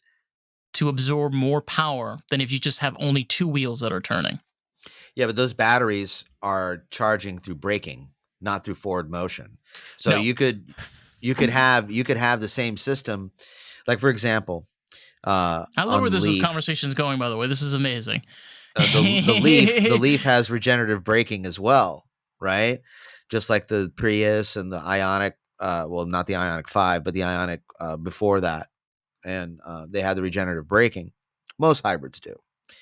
to absorb more power than if you just have only two wheels that are turning. Yeah, but those batteries are charging through braking, not through forward motion. So No, you could have the same system. Like for example, I love on where the this Leaf, conversation is going. By the way, this is amazing. the Leaf has regenerative braking as well. right? Just like the Prius and the Ionic, well, not the Ionic 5, but the Ionic before that. And they had the regenerative braking. Most hybrids do,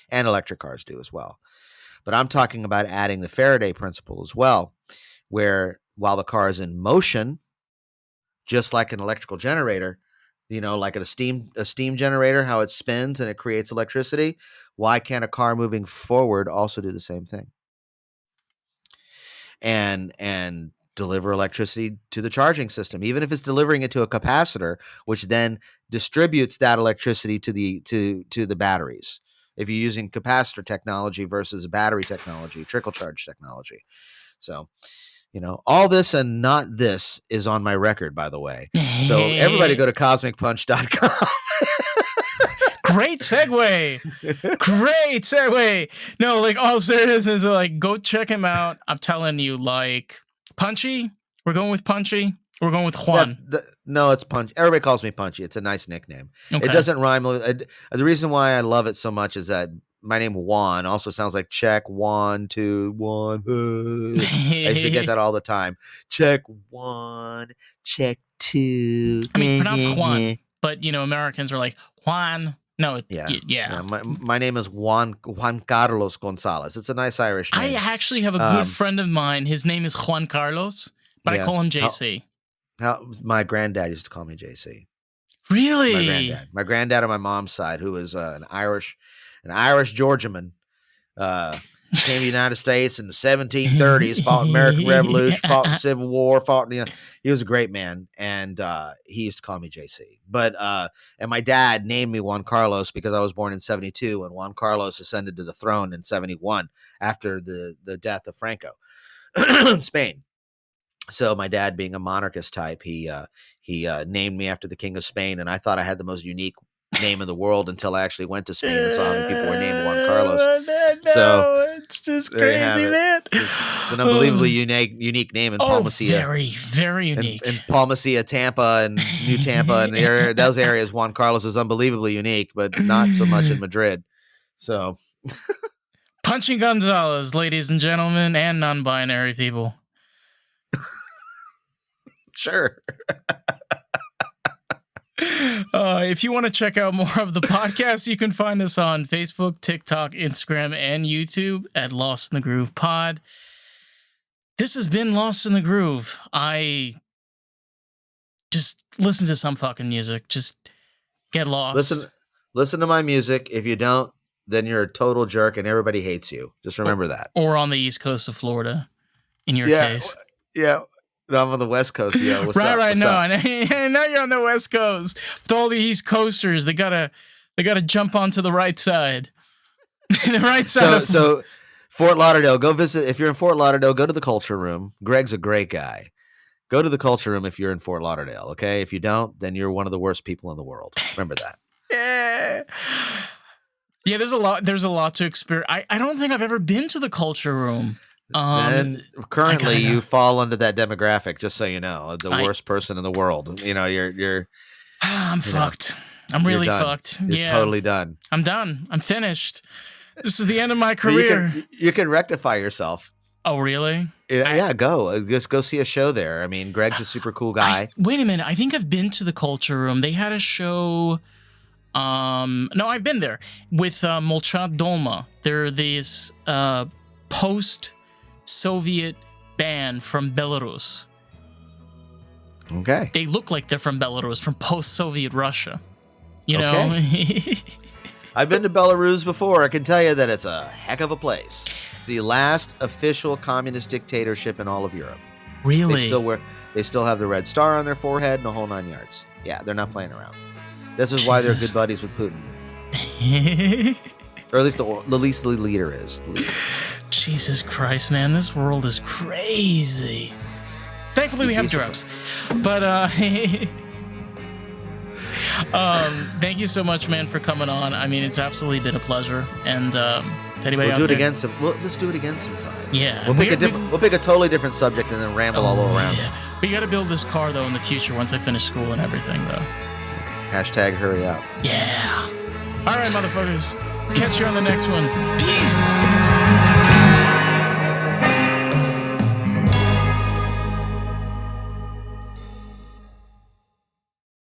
and electric cars do as well. But I'm talking about adding the Faraday principle as well, where while the car is in motion, just like an electrical generator, like a steam generator, how it spins and it creates electricity. Why can't a car moving forward also do the same thing? And deliver electricity to the charging system, even if it's delivering it to a capacitor, which then distributes that electricity to the batteries. If you're using capacitor technology versus battery technology, trickle charge technology. So, all this and not this is on my record, by the way. So everybody go to cosmicpunch.com. Great segue. Great segue. No, like all serious is like go check him out. I'm telling you, like Punchy. We're going with Punchy. We're going with Juan. No, it's Punchy. Everybody calls me Punchy. It's a nice nickname. Okay. It doesn't rhyme. The reason why I love it so much is that my name Juan also sounds like check 1, 2, 1. I should get that all the time. Check 1, check 2. I mean, it's pronounced Juan, but Americans are like Juan. No, yeah. My name is Juan Carlos Gonzalez. It's a nice Irish name. I actually have a good friend of mine. His name is Juan Carlos, but I call him JC. My granddad used to call me JC. Really? My granddad on my mom's side, who was an Irish Georgiaman, came to the United States in the 1730s, fought in the American Revolution, fought in the Civil War, he was a great man, and he used to call me JC. But and my dad named me Juan Carlos because I was born in 72, and Juan Carlos ascended to the throne in 71 after the death of Franco in Spain. So my dad, being a monarchist type, he named me after the King of Spain, and I thought I had the most unique name in the world until I actually went to Spain and saw how many people were named Juan Carlos. No, it's just crazy, man. It's an unbelievably unique name in Palmacia. Very, very unique. In Palmacia, Tampa, and New Tampa, and those areas, Juan Carlos is unbelievably unique, but not so much in Madrid. So, Punchy Gonzalez, ladies and gentlemen, and non-binary people. Sure. If you want to check out more of the podcast, you can find us on Facebook, TikTok, Instagram, and YouTube at Lost in the Groove Pod. This has been Lost in the Groove. I just listen to some fucking music. Just get lost. Listen to my music. If you don't, then you're a total jerk and everybody hates you. Just remember that. Or on the east coast of Florida, in your case. Yeah. No, I'm on the West Coast. Yeah, what's up? Right. No, I know you're on the West Coast. With all the East Coasters, they gotta jump onto the right side. The right side. So Fort Lauderdale, go visit. If you're in Fort Lauderdale, go to the Culture Room. Greg's a great guy. Go to the Culture Room if you're in Fort Lauderdale. Okay, if you don't, then you're one of the worst people in the world. Remember that. Yeah. There's a lot to experience. I don't think I've ever been to the Culture Room. And currently you fall under that demographic, just so you know, the worst person in the world. You're I'm fucked. I'm really fucked. You're totally done. I'm done. I'm finished. This is the end of my career. You can rectify yourself. Oh, really? Yeah, go. Just go see a show there. I mean, Greg's a super cool guy. Wait a minute. I think I've been to the Culture Room. They had a show. No, I've been there with Molchat Dolma. They're these post-Soviet band from Belarus. Okay. They look like they're from Belarus, from post-Soviet Russia. You know? I've been to Belarus before. I can tell you that it's a heck of a place. It's the last official communist dictatorship in all of Europe. Really? They still have the red star on their forehead and the whole 9 yards. Yeah, they're not playing around. This is why they're good buddies with Putin. Or at least the leader is. Jesus Christ, man. This world is crazy. Thankfully, we have drugs. But, thank you so much, man, for coming on. I mean, it's absolutely been a pleasure. And to anybody we'll do it again let's do it again sometime. Yeah. We'll pick a totally different subject and then ramble all around it. We got to build this car, though, in the future once I finish school and everything, though. Hashtag hurry up. Yeah. All right, motherfuckers. Catch you on the next one. Peace.